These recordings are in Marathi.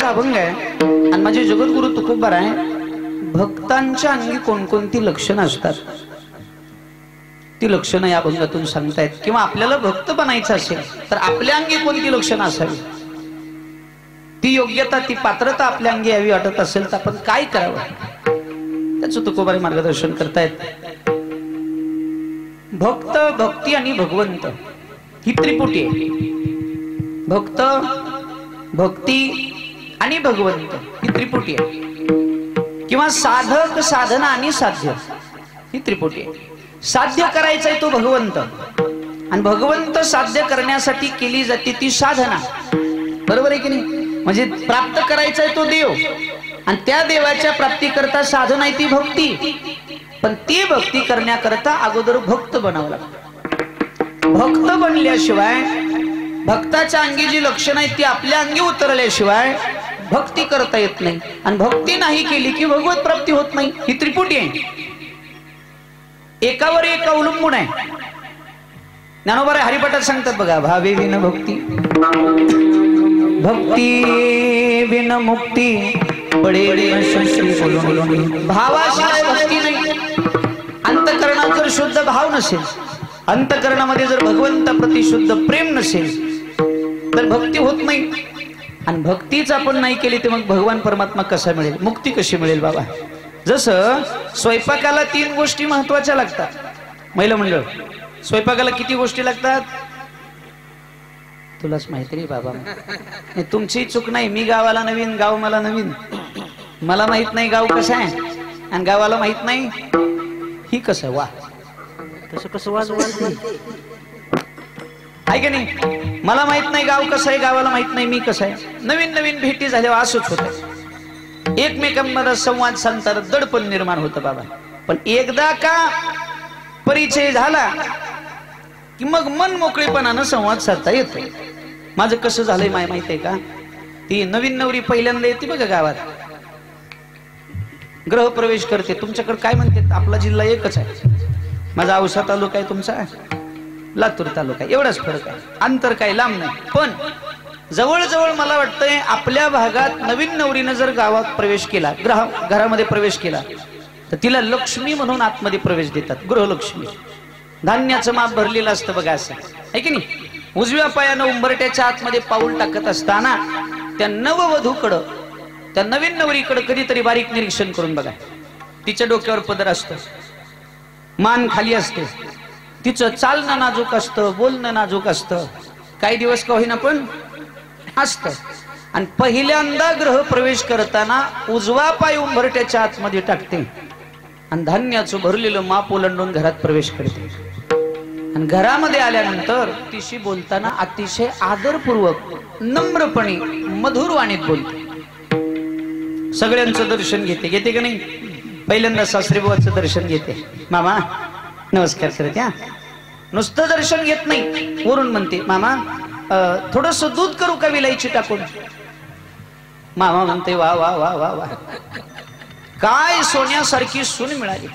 शेवटचा अभंग आहे आणि माझे जगद्गुरु तुकोबार आहे. भक्तांच्या अंगी कोणकोणती लक्षणं असतात ती लक्षणं या अभंगातून सांगतायत. किंवा आपल्याला भक्त बनायचं असेल तर आपल्या अंगी कोणती लक्षणं असावी, ती योग्यता ती पात्रता आपल्या अंगी यावी वाटत असेल तर आपण काय करावं त्याचं तुकोबारी मार्गदर्शन करतायत. भक्त, भक्ती आणि भगवंत ही त्रिपुटी आहे. भक्त, भक्ती आणि भगवंत ही त्रिपुटी आहे. किंवा साधक, साधना आणि साध्य ही त्रिपुटी आहे. साध्य करायचा आहे तो भगवंत आणि भगवंत साध्य करण्यासाठी केली जाते ती साधना. बरोबर आहे की नाही? म्हणजे प्राप्त करायचा आहे तो देव आणि त्या देवाच्या प्राप्तीकरता साधना आहे ती भक्ती. पण ती भक्ती करण्याकरता अगोदर भक्त बनावं लागतं. भक्त बनल्याशिवाय भक्ताच्या अंगी जी लक्षणं आहेत ती आपल्या अंगी उतरल्याशिवाय भक्ती करता येत नाही आणि भक्ती नाही केली की भगवत प्राप्ती होत नाही. ही त्रिपुटी आहे, एकावर एक अवलंबून आहे. ज्ञानोबा हरिपाठात सांगतात बघा, भावे विन भक्ती, भक्ती विन मुक्ती, भावाशिवाय भक्ती नाही. अंतकरणात जर शुद्ध भाव नसेल, अंतकरणामध्ये जर भगवंताप्रती शुद्ध प्रेम नसेल तर भक्ती होत नाही. आणि भक्तीच आपण नाही केली तर मग भगवान परमात्मा कसा मिळेल, मुक्ती कशी मिळेल बाबा. जसं स्वयंपाकाला 3 गोष्टी महत्वाच्या लागतात. महिला मंडळ, स्वयंपाकाला किती गोष्टी लागतात तुलाच माहिती रे बाबा. तुमची चूक नाही, मी गावाला नवीन, गाव मला नवीन, मला माहित नाही गाव कसं आहे आणि गावाला माहित नाही ही कसं. वा तसं कसं वाजवाल आहे की नाही? मला माहित नाही गाव कसं आहे, गावाला माहित नाही मी कसं आहे. नवीन नवीन भेटी झाल्यावर असंच होत, एकमेकांमध्ये संवाद साधताना दडपण निर्माण होतं बाबा. पण एकदा का परिचय झाला की मग मन मोकळेपणानं संवाद साधता येतो. माझं कसं झालंय माहित आहे का? ती नवीन नवरी पहिल्यांदा येते बघा गावात, गृहप्रवेश करते. तुमच्याकडे काय म्हणते? आपला जिल्हा एकच आहे, माझा औसा तालुका आहे, तुमचा लातूर तालुका, एवढाच फरक आहे, अंतर काय लांब नाही. पण जवळजवळ मला वाटतंय आपल्या भागात नवीन नवरीनं जर गावात प्रवेश केला, घरामध्ये प्रवेश केला तर तिला लक्ष्मी म्हणून आतमध्ये प्रवेश देतात. गृहलक्ष्मी, धान्याचं माप भरलेलं असतं बघा, असं आहे की नाही? उजव्या पायानं उंबरट्याच्या आतमध्ये पाऊल टाकत असताना त्या नववधूकडं, त्या नवीन नवरीकडं कधीतरी बारीक निरीक्षण करून बघा. तिच्या डोक्यावर पदर असतं, मान खाली असते, तिचं चालणं नाजूक असतं, बोलणं नाजूक असतं, काही दिवस का होईना पण असतं. आणि पहिल्यांदा ग्रह प्रवेश करताना उजवा पाय उंबरट्याच्या आतमध्ये टाकते आणि धान्याचं भरलेलं माप ओलांडून घरात प्रवेश करते. आणि घरामध्ये आल्यानंतर तिशी बोलताना अतिशय आदरपूर्वक, नम्रपणे, मधुर वाणीत बोलते. सगळ्यांचं दर्शन घेते, घेते का नाही? पहिल्यांदा सासरीबुवाचं दर्शन घेते, मामा नमस्कार करते. हा, नुसतं दर्शन घेत नाही, वरून म्हणते मामा थोडस दूध करू का विलायची टाकून? मामा म्हणते वा वा वा वा वा, काय सोन्यासारखी सून मिळाली,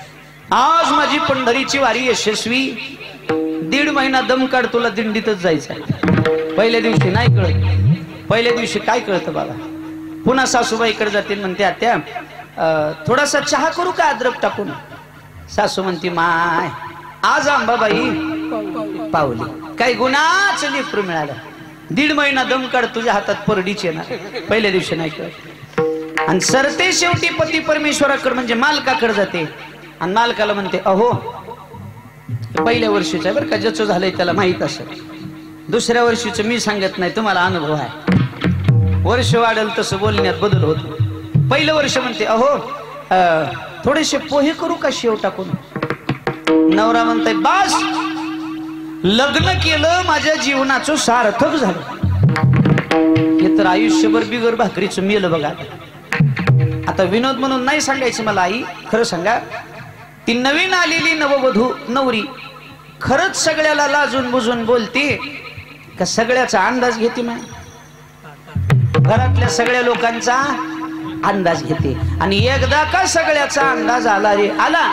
आज माझी पंढरीची वारी यशस्वी. 1.5 महिना दम काढ, तुला दिंडीतच जायचं. पहिल्या दिवशी नाही कळत, पहिल्या दिवशी काय कळतं बाबा. पुन्हा सासूबाईकडे जाते, म्हणते आत्या थोडासा चहा करू का अद्रक टाकून? सासू म्हणते माय आज आंबाबाई पावली, काही गुणाचं लेकरू मिळालं. 1.5 महिना दम काढ, तुझ्या हातात परडीच येणार. पहिल्या दिवशी नाही कळत. आणि सरते शेवटी पती परमेश्वराकडे म्हणजे मालकाकडे जाते आणि मालकाला म्हणते अहो पहिल्या वर्षीचं आहे बरं का, ज्याचं झालंय त्याला माहित असेल, दुसऱ्या वर्षीचं मी सांगत नाही, तुम्हाला अनुभव आहे. वर्ष वाढेल तसं बोलण्यात बदल होतो. पहिलं वर्ष म्हणते अहो थोडेसे पोहे करू का शेव टाकून? नवरा म्हणताय बास, लग्न केलं माझ्या जीवनाचं सार्थक झालं. हे तर आयुष्यभर बिगर भाकरीचं मेलं बघा. आता विनोद म्हणून नाही सांगायचं मला, आई खरं सांगा, ती नवीन आलेली नववधू नवरी खरंच सगळ्याला लाजून बुजून बोलते का सगळ्याचा अंदाज घेते? घरातल्या सगळ्या लोकांचा अंदाज घेते. आणि एकदा का सगळ्याचा अंदाज आला रे आला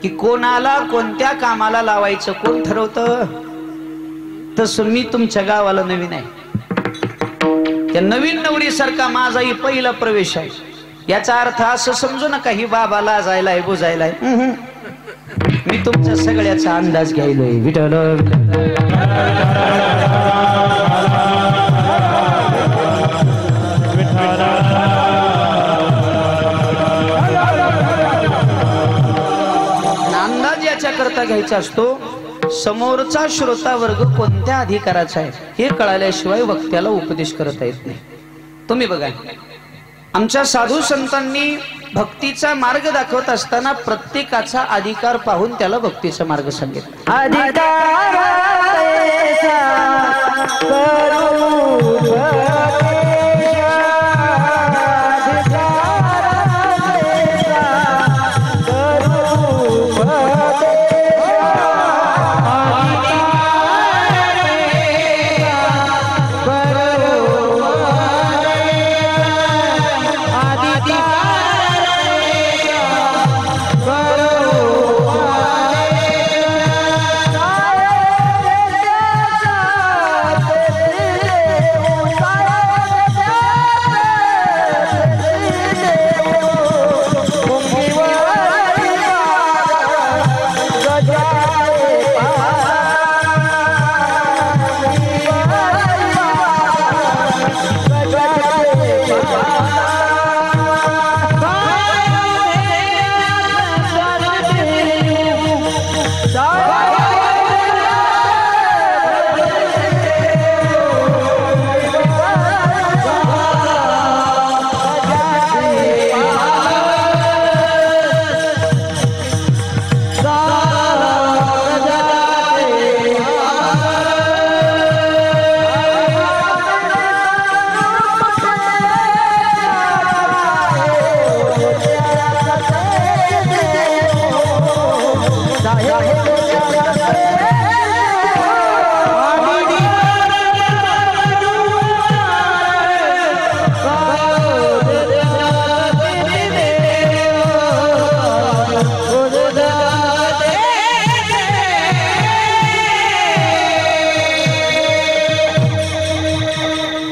की कोणाला कोणत्या कामाला लावायचं कोण ठरवतं? तसं मी तुमच्या गावाला नवीन आहे, त्या नवीन नवरीसारखा माझाही पहिला प्रवेश आहे. याचा अर्थ असं समजू नका ही बाबा लाजायलाय बुजायलाय. मी तुमच्या सगळ्याचा अंदाज घ्यायलोय. विठ्ठल अंदाज याच्या करता घ्यायचा असतो समोरचा श्रोता वर्ग कोणत्या अधिकाराचा आहे हे कळाल्याशिवाय वक्त्याला उपदेश करता येत नाही. तुम्ही बघा आमच्या साधू संतांनी भक्तीचा मार्ग दाखवत असताना प्रत्येकाचा अधिकार पाहून त्याला भक्तीचा मार्ग सांगितला.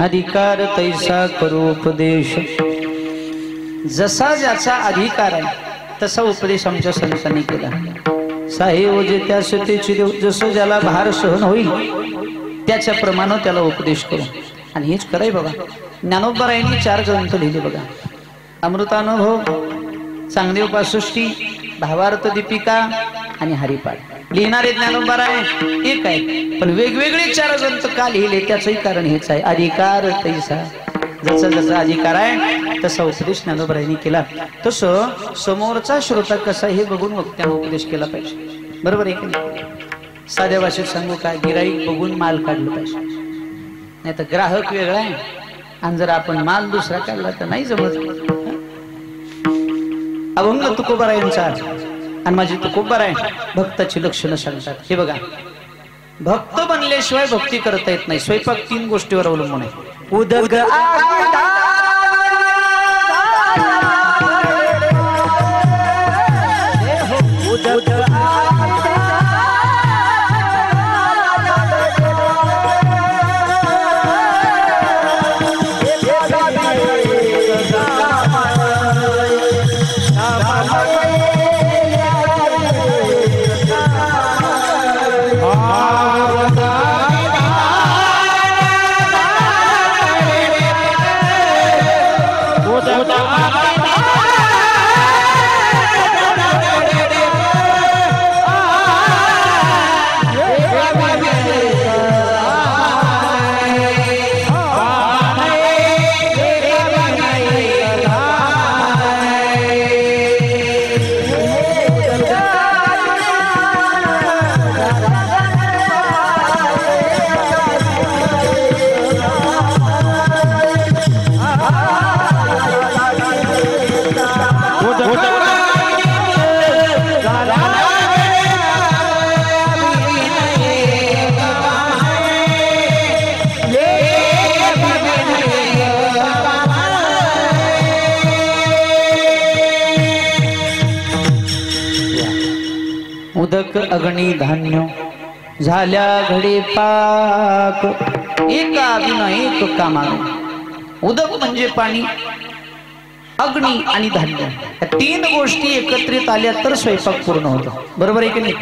अधिकार तैसा करू उपदेश. जसा ज्याचा अधिकार आहे तसा उपदेश आमच्या संतांनी केला. साहेब जे त्यास त्याची जसं ज्याला भार सहन होईल त्याच्याप्रमाणे त्याला उपदेश करू. आणि हेच कराय बघा. ज्ञानोबरायांनी 4 ग्रंथ लिहिले बघा. अमृतानुभव, चांगदेव पासष्टी, भावार्थ दीपिका आणि हरिपाठ. लिहिणारे ज्ञानोबराय एक आहे पण वेगवेगळे 4 ग्रंथ का लिहिले त्याचंही कारण हेच आहे. अधिकार तैसा, जसा जसा अधिकार आहे तसा उपदेश ज्ञानोबरायांनी केला. तसं समोरचा श्रोता कसा हे बघून वक्त्याने उपदेश केला पाहिजे. बरोबर आहे की साध्या भाषेत सांगू काय, गिराईक बघून माल काढला पाहिजे. नाही तर ग्राहक वेगळा आहे आणि जर आपण माल दुसरा काढला तर नाही जमत. अभंग तुकोबारायांचा आणि माझी तुकोबाराय भक्ताची लक्षणं सांगतात. हे बघा, भक्त बनल्याशिवाय भक्ती करता येत नाही. स्वयंपाक 3 गोष्टीवर अवलंबून आहे. उदक उदक अग्नी धान्य झाल्या घडे पाक, एका बिना एक कामाने. उदक म्हणजे पाणी, अग्नी आणि धान्य, या तीन गोष्टी एकत्रित आल्या तर स्वयंपाक पूर्ण होतो. बरोबर आहे की नाही?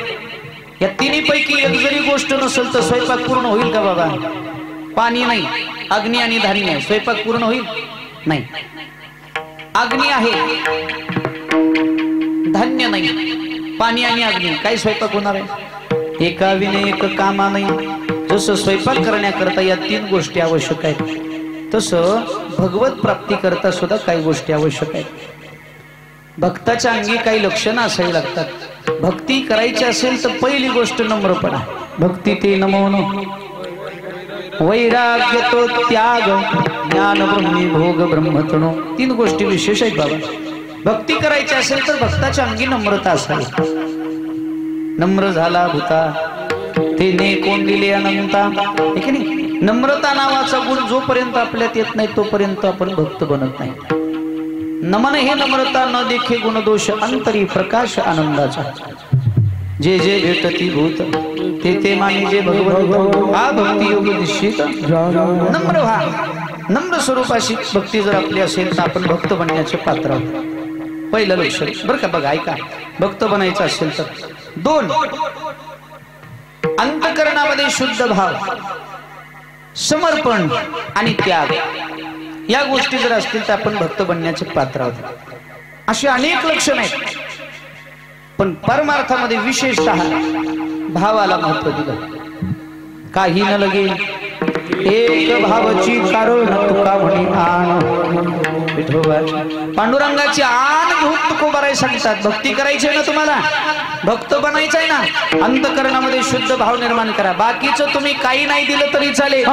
या तिन्हीपैकी एक जरी गोष्ट नसेल तर स्वयंपाक पूर्ण होईल का बाबा? पाणी नाही, अग्नी आणि धान्य आहे, स्वयंपाक पूर्ण होईल नाही. अग्नी आहे, धान्य नाही, पाणी आणि अग्नी, काही स्वयंपाक होणार आहे? एका विने एक कामा नाही. जसं स्वयंपाक करण्याकरता या तीन गोष्टी आवश्यक आहेत, तसं भगवत प्राप्ती करता सुद्धा काही गोष्टी आवश्यक आहेत. भक्ताच्या अंगी काही लक्षणं असावी लागतात. भक्ती करायची असेल तर पहिली गोष्ट नम्रपणा. भक्ती ते नमोन, वैराग्य तो त्याग, ज्ञान ब्रह्मी भोग ब्रह्मतणो. तीन गोष्टी विशेष आहेत बाबा. भक्ती करायची असेल तर भक्ताच्या अंगी नम्रता असावी. नम्र झाला भूता तेने कोण दिले अनंता. ठीक नाही? नम्रता नावाचा गुण जोपर्यंत आपल्यात येत नाही तोपर्यंत आपण भक्त बनत नाही. नमन हे नम्रता न देखे गुण दोष अंतरी प्रकाश आनंदाचा. जे जे भेटती भूत ते ते माने जे भगवंत. हा भक्ती योग निश्चित नम्र व्हा. नम्र स्वरूपाशी भक्ती जर आपली असेल तर आपण भक्त बनण्याचे पात्र आहोत. पहिलं लक्षण बरं का. बघा ऐका, भक्त बनायचं असेल तर दोन, अंतकरणामध्ये शुद्ध भाव, समर्पण आणि त्याग, या गोष्टी जर असतील तर आपण भक्त बनण्याचे पात्र आहोत. अशी अनेक लक्षणं आहेत, पण परमार्थामध्ये विशेषतः भावाला महत्व दिलं. काही न लगे एक भावाची कारण तुका म्हणे आण. विठोबाची पांडुरंगाची आण घेऊन तुकोबाराय सांगतात. भक्ती करायची आहे ना तुम्हाला, भक्त बनायचं आहे ना, अंतकरणामध्ये शुद्ध भाव निर्माण करा. बाकीचं तुम्ही काही नाही दिलं तरी चालेल.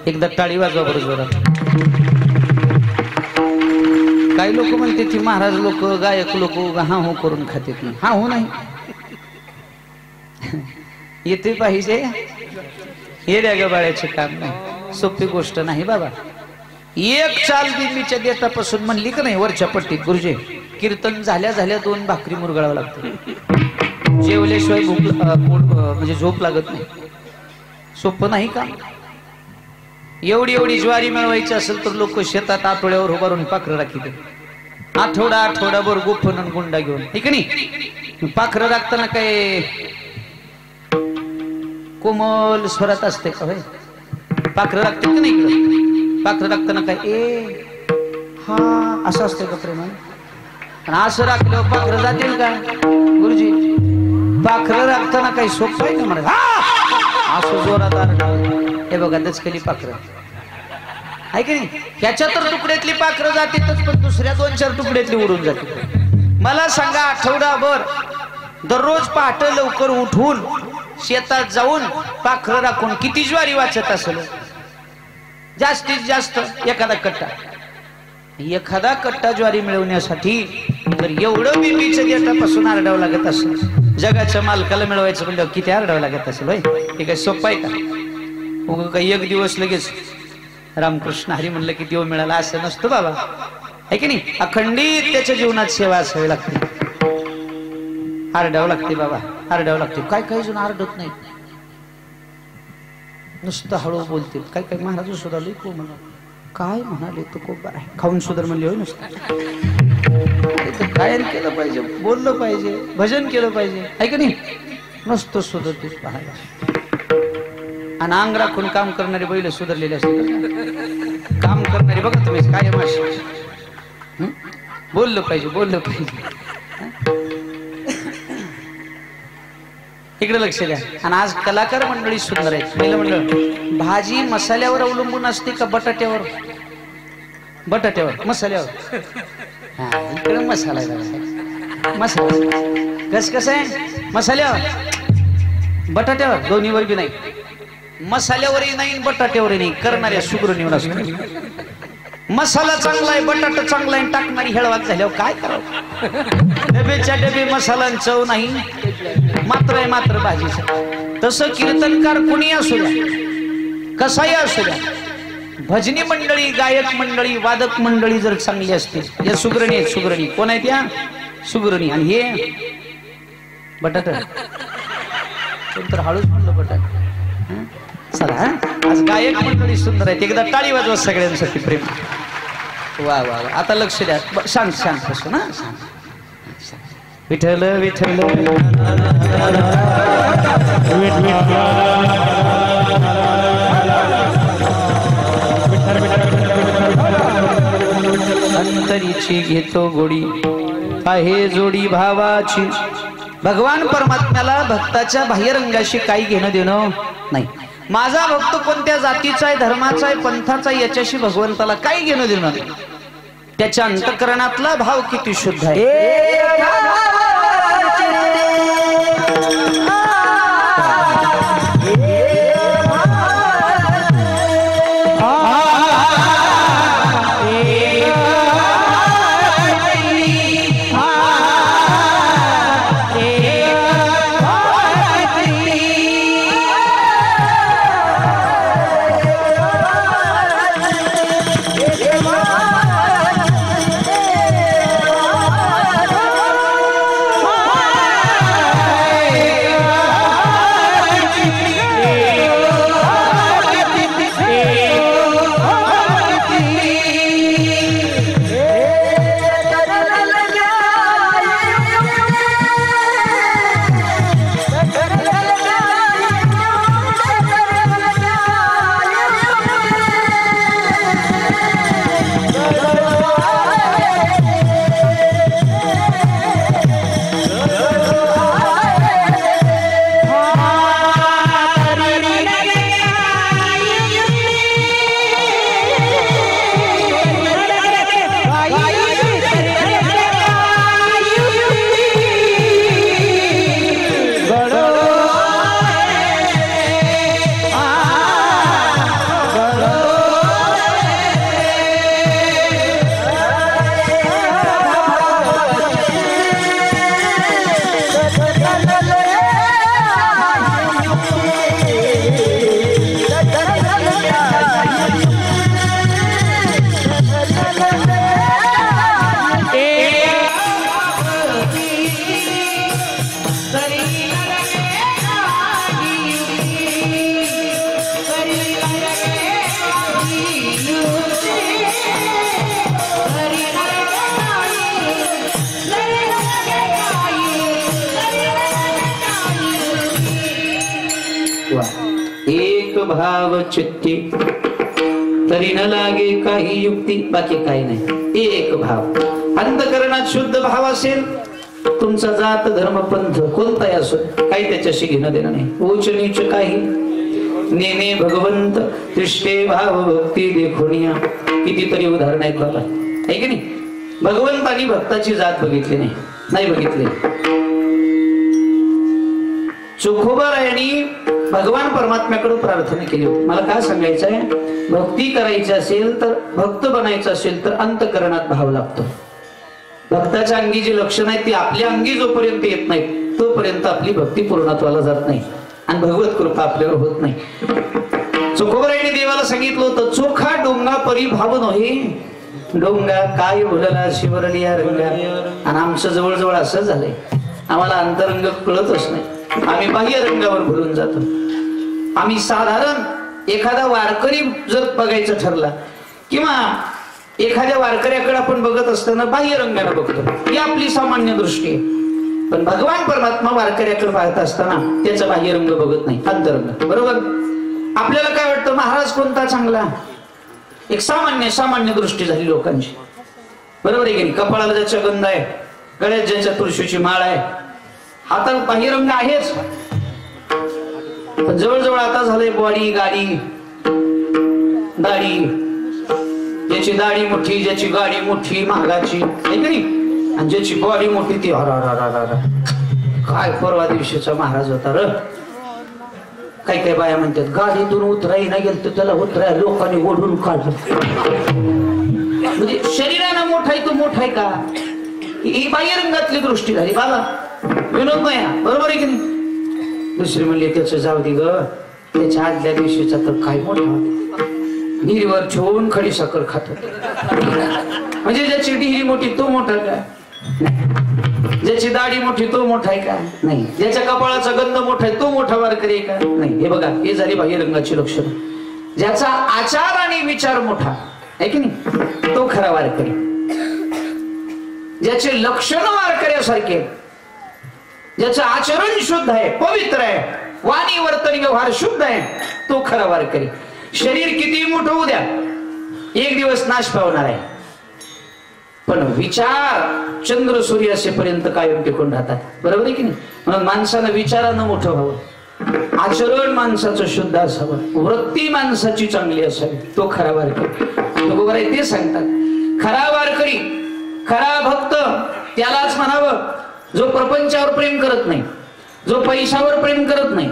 एकदा टाळी वाजवा बरं जोरात. काही लोक म्हणते ती महाराज लोक, गायक लोक हा हो करून खातेत. हा हो नाही, येते पाहिजे. येड्या गबाळ्याचे काम नाही, सोपी गोष्ट नाही बाबा. एक चाल दिल्लीच्या देतापासून म्हणली का नाही वरच्या पट्टीत, गुरुजी कीर्तन झाल्या झाल्या 2 भाकरी मुरगळावं लागतं. जेवल्याशिवाय म्हणजे झोप लागत नाही. सोपं नाही का? एवढी एवढी ज्वारी मिळवायची असेल तर लोक शेतात आठवड्यावर उभारून पाखरं राखीत. आठवडाभर गोफन गुंडा घेऊन, ठीक नाही? पाखरं राखताना काय कोमल स्वरात असते का? पाखरं राखते का नाही? इकडं पाखरं राखताना काय ए हा असं असतंय का प्रेमान? असं राखलं पाखरं जातील का गुरुजी? पाखरं राखताना काही सोपं आहे का म्हणा? असं जोरात आरडावं. हे बघा दचकली पाखरं आहे की नाही? याच्या तर तुकड्यातली पाखरं जातीलच, पण दुसऱ्या 2-4 तुकड्यातली उडून जातील. मला सांगा, आठवडाभर दररोज पहाटे लवकर उठून शेतात जाऊन पाखरं राखून किती ज्वारी वाचत असेल? जास्तीत जास्त एखादा कट्टा ज्वारी मिळवण्यासाठी तर एवढं बीबीच्या गेटापासून आरडावं लागत असेल. जगाच्या मालकाला मिळवायचं म्हणजे किती आरडावं लागत असेल? हे काही सोपं आहे का? उगा काही एक दिवस लगेच रामकृष्ण हरी म्हणलं की देव मिळाला असं नसतं बाबा, आहे की नाही? अखंडित त्याच्या जीवनात सेवा असावी लागते, आरडावं लागते बाबा, आरडावं लागते. काय काही जण आरडत नाही, नुसतं हळू बोलते. काय काय महाराज सुद्धा लई को म्हणा, काय म्हणाले तो खूप बरं आहे, खाऊन सुधार म्हणले होय. नुसतं गायन केलं पाहिजे, बोललं पाहिजे, भजन केलं पाहिजे, आहे की नाही? नुसतं सुधरतेच पाहायला. आणि अंग राखून काम करणारे बैल सुधारलेले असतात. काम करणारे बघा तुम्ही काय माशी बोललं पाहिजे, बोललं पाहिजे. इकडे लक्ष द्या. आणि आज कलाकार मंडळी सुंदर आहेत. पहिलं म्हणलं भाजी मसाल्यावर अवलंबून असते का बटाट्यावर? बटाट्यावर, मसाल्यावर. हा, इकडे मसाला आहे. मसाला कसं आहे? मसाल्यावर, बटाट्यावर, दोन्हीवर बी नाही. मसाल्यावरही नाही, बटाट्यावरही नाही. करणाऱ्या सुगरणीवर असतो. मसाला चांगला आहे, बटाटा चांगला आहे, टाकणारी हेळवाक झाल्यावर काय करावं? डबेच्या डबे मसाला चव नाही, मात्र आहे मात्र भाजीचं. तसं कीर्तनकार कुणी असू द्या, कसाही असू द्या, भजनी मंडळी, गायक मंडळी, वादक मंडळी जर चांगली असते, या सुगरणी आहेत. सुगरणी कोण आहेत? या सुगरणी. आणि हे बटाटा तर हळूच म्हणलं बटाटा. चला, आज गायक मंडळी सुंदर आहेत. एकदा टाळी वाजवा सगळ्यांसाठी प्रेम. वा वा वा. आता लक्ष द्या, शांत शांत असो ना. विठ्ठल विठ्ठल अंतरीची घेतो गोडी, आहे जोडी भावाची. भगवान परमात्म्याला भक्ताच्या बाह्यरंगाशी काही घेणं देणं नाही. माझा भक्त कोणत्या जातीचा आहे, धर्माचा आहे, पंथाचा आहे, याच्याशी भगवंताला काही घेणं देणं नाही. त्याच्या अंतःकरणातला भाव किती शुद्ध आहे. भाव चित्ती तरी न लागे काही युक्ती, बाकी काही नाही, एक भाव. अंतःकरणात शुद्ध भाव असेल, तुमचा जात धर्म पंथ कोणताही असो, काही त्याच्याशी घेणं देणं नाही. उच्च नीच काही नेने भगवंत दृष्टे भाव भक्ती देखोनिया. कितीतरी उदाहरण आहेत बाबा, आहे की नाही. भगवंतानी भक्ताची जात बघितली नाही बघितली. चोखोबारायांनी भगवान परमात्म्याकडे प्रार्थना केली होती. मला काय सांगायचं आहे, भक्ती करायची असेल तर, भक्त बनायचं असेल तर अंतःकरणात भाव लागतो. भक्ताच्या अंगी जी लक्षणं आहेत ती आपल्या अंगी जोपर्यंत येत नाहीत तोपर्यंत आपली भक्ती पूर्णत्वाला जात नाही आणि भगवत कृपा आपल्यावर होत नाही. चोखोबारायांनी देवाला सांगितलं होतं, चोखा डोंगा परी भाव नव्हे, डोंगा काय बोलला शिवरलिया रंगा. आणि आमचं जवळजवळ असं झालंय, आम्हाला अंतरंग कळतच नाही, आम्ही बाह्य रंगावर भरून जातो. आम्ही साधारण एखादा वारकरी जर बघायचं ठरला किंवा एखाद्या वारकऱ्याकडे आपण बघत असताना बाह्य रंगाने बघतो, ही आपली सामान्य दृष्टी आहे. पण भगवान परमात्मा वारकऱ्याकडे पाहत असताना त्याचा बाह्य रंग बघत नाही, अंतरंग. बरोबर. आपल्याला काय वाटतं, महाराज कोणता चांगला, एक सामान्य दृष्टी झाली लोकांची. बरोबर आहे की नाही. कपाळाला ज्याच्या गंध आहे, गळ्यात ज्याच्या तुळशीची माळ आहे, हातात बाह्य रंग आहेच, पण जवळजवळ आता झालंय बॉडी गाडी दाढी, ज्याची दाढी मोठी ज्याची गाडी मोठी महागाची, आहे की नाही. आणि ज्याची बॉडी मोठी ती काय परवा दिवशीचा महाराज होता र. काही बाया म्हणतात गाडीतून उतराई नाही गेल तर त्याला उतराय लोकांनी ओढून काढलं. म्हणजे शरीरानं मोठा आहे तो मोठा आहे का, ही बाह्य रंगातली दृष्टी झाली बाबा. विनोद नाही, बरोबर आहे की नाही. दुसरी म्हणली त्याचं जाऊ दे ग, त्याच्या आदल्या दिवशीचा तर काय मोठा, हिरीवर ठेवून खडी साखर खातो. म्हणजे ज्याची डिहिरी मोठी तो मोठा काय, ज्याची दाढी मोठी तो मोठा आहे का, नाही. ज्याच्या कपाळाचा गंध मोठा आहे तो मोठा वारकरी आहे का, नाही. हे बघा, हे झाली बाह्य रंगाची लक्षण. ज्याचा आचार आणि विचार मोठा आहे की नाही तो खरा वारकरी. ज्याचे लक्षण वारकऱ्यासारखे, ज्याचं आचरण शुद्ध आहे, पवित्र आहे, वाणी वर्तन व्यवहार शुद्ध आहे, तो खरा वारकरी. शरीर किती मोठं होऊ द्या, एक दिवस नाश पावणार आहे, पण विचार चंद्र सूर्य असेपर्यंत कायम टिकून राहतात. बरोबर आहे की नाही. म्हणून माणसानं विचारानं मोठं व्हावं, आचरण माणसाचं शुद्ध असावं, वृत्ती माणसाची चांगली असावी, तो खरा वारकरी. बरोबर आहे. ते सांगतात खरा वारकरी, खरा भक्त त्यालाच म्हणावं जो प्रपंचावर प्रेम करत नाही, जो पैशावर प्रेम करत नाही,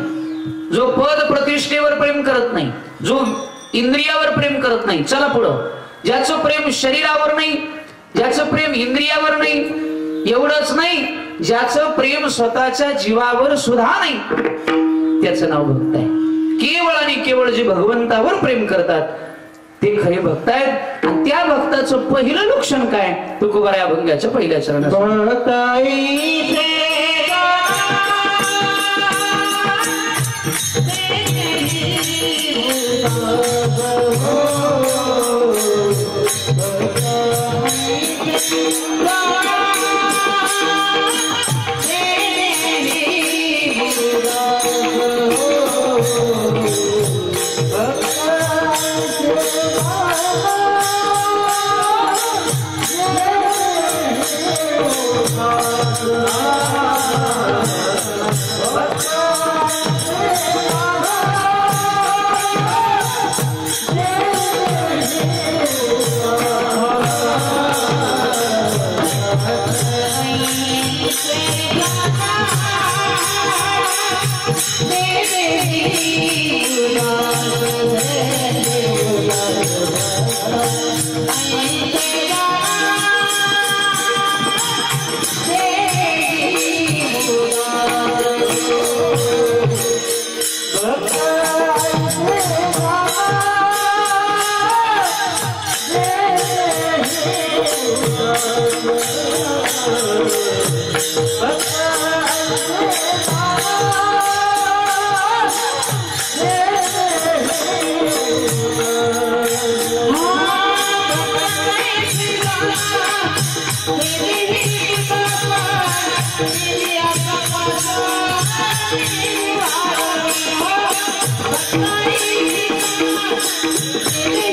जो पद प्रतिष्ठेवर प्रेम करत नाही, जो इंद्रियावर प्रेम करत नाही. चला पुढं. ज्याचं प्रेम शरीरावर नाही, ज्याचं प्रेम इंद्रियावर नाही, एवढंच नाही, ज्याचं प्रेम स्वतःच्या जीवावर सुद्धा नाही, त्याचं नाव भक्त आहे. केवळ आणि केवळ जे भगवंतावर प्रेम करतात ते खरे भक्त आहेत. आणि त्या भक्ताचं पहिलं लक्षण काय, तुकोबारा या अभंगाच्या पहिल्या चरणात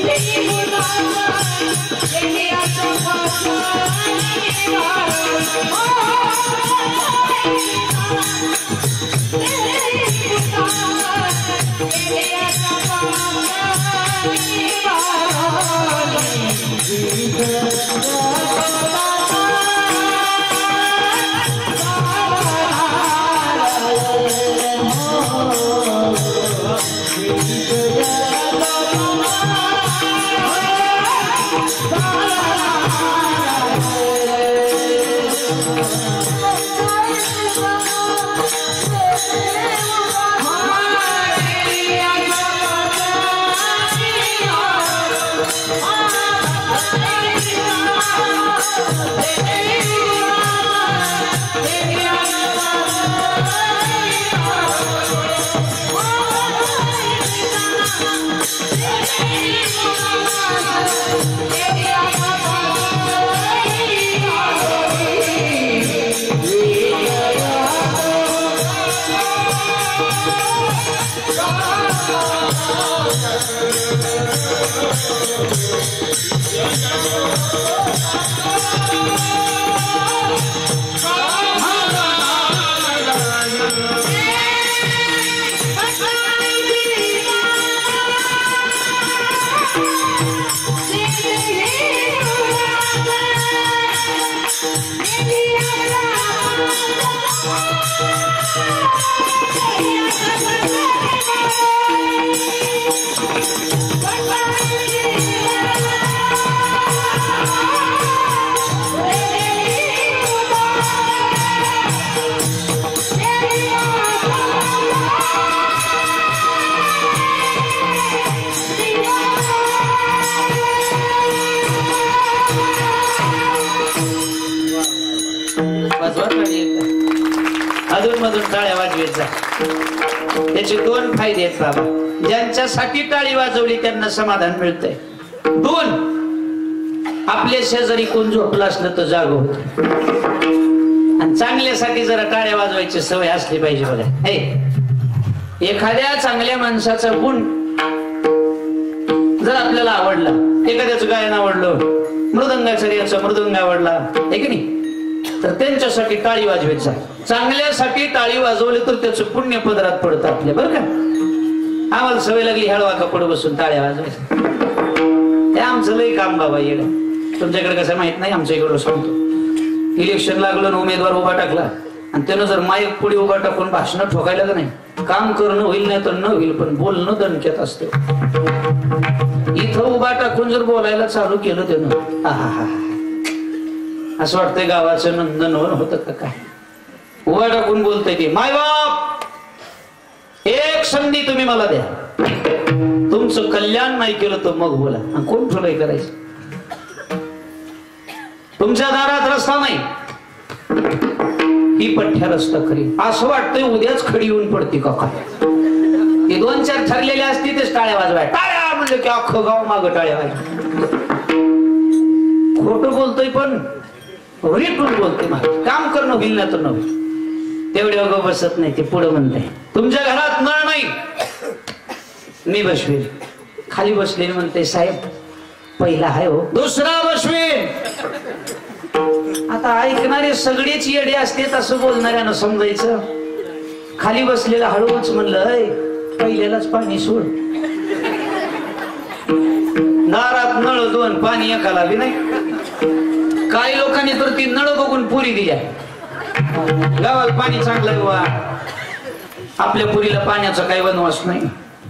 Thank you. अधूनमधून टाळ्या वाजवायचा त्याचे दोन फायदे आहेत बाबा. ज्यांच्यासाठी टाळी वाजवली त्यांना समाधान मिळतंय. दोन, आपल्या शेजारी कोण झोपलं असलं तर जाग होत. आणि चांगल्यासाठी जरा टाळ्या वाजवायची सवय असली पाहिजे बघा. हे एखाद्या चांगल्या माणसाचा गुण जर आपल्याला आवडला, एखाद्याचं गायन आवडलं, मृदंगाचार्याचा मृदंग आवडला आहे की नाही, तर त्यांच्यासाठी टाळी वाजवायचा. चांगल्यासाठी टाळी वाजवली तर त्याचं पुण्य पदरात पडतं आपल्या. बरं का, आम्हाला सवय लागली हळवा कपड बसून टाळ्या वाजवायचं. हे आमचं लय काम बाबा येणं. तुमच्याकडे कसं माहित नाही, आमच्या इकडं सांगतो. इलेक्शन लागलं ना, उमेदवार उभा टाकला आणि त्यानं जर माईक पुढे उभा टाकून भाषण ठोकायला नाही, काम करणं होईल नाही तर न होईल, पण बोलणं दणक्यात असतं. इथं उभा टाकून जर बोलायला चालू केलं त्यानं, असं वाटतंय गावाचं नंदनवन होतं का काय. उभा टाकून बोलतय ते, माय बाप एक संधी तुम्ही मला द्या, तुमचं कल्याण नाही केलं तर मग बोला. कोण ठोलाय करायचं. तुमच्या दारात रस्ता नाही, ही पठ्ठ्या रस्ता खरी. असं वाटतंय उद्याच खडी येऊन पडते का काय. ते दोन चार ठरलेले असते तेच टाळ्या वाजवाय. टाळ्या म्हणजे की अख्खं गाव माग टाळ्या वाजवाय. खोटं बोलतोय पण रेटून बोलते. काम करणं होईल ना तर न होईल. तेवढे अगं बसत नाही. ते पुढे म्हणते, तुमच्या घरात नळ नाही, मी बसवेन. खाली बसले म्हणते, साहेब पहिला आहे हो, दुसरा बसवेन. आता ऐकणारे सगळेच येडे असते असं बोलणाऱ्यानं समजायचं. खाली बसलेला हळूच म्हणलं, पहिल्यालाच पाणी सोड. दारात नळ दोन, पाणी एकाला बी नाही. काही लोकांनी तर ती नळ बघून पुरी दिल्या. गावाला पाणी चांगलं गोवा, आपल्या पुरीला पाण्याचा काही वनवास नाही,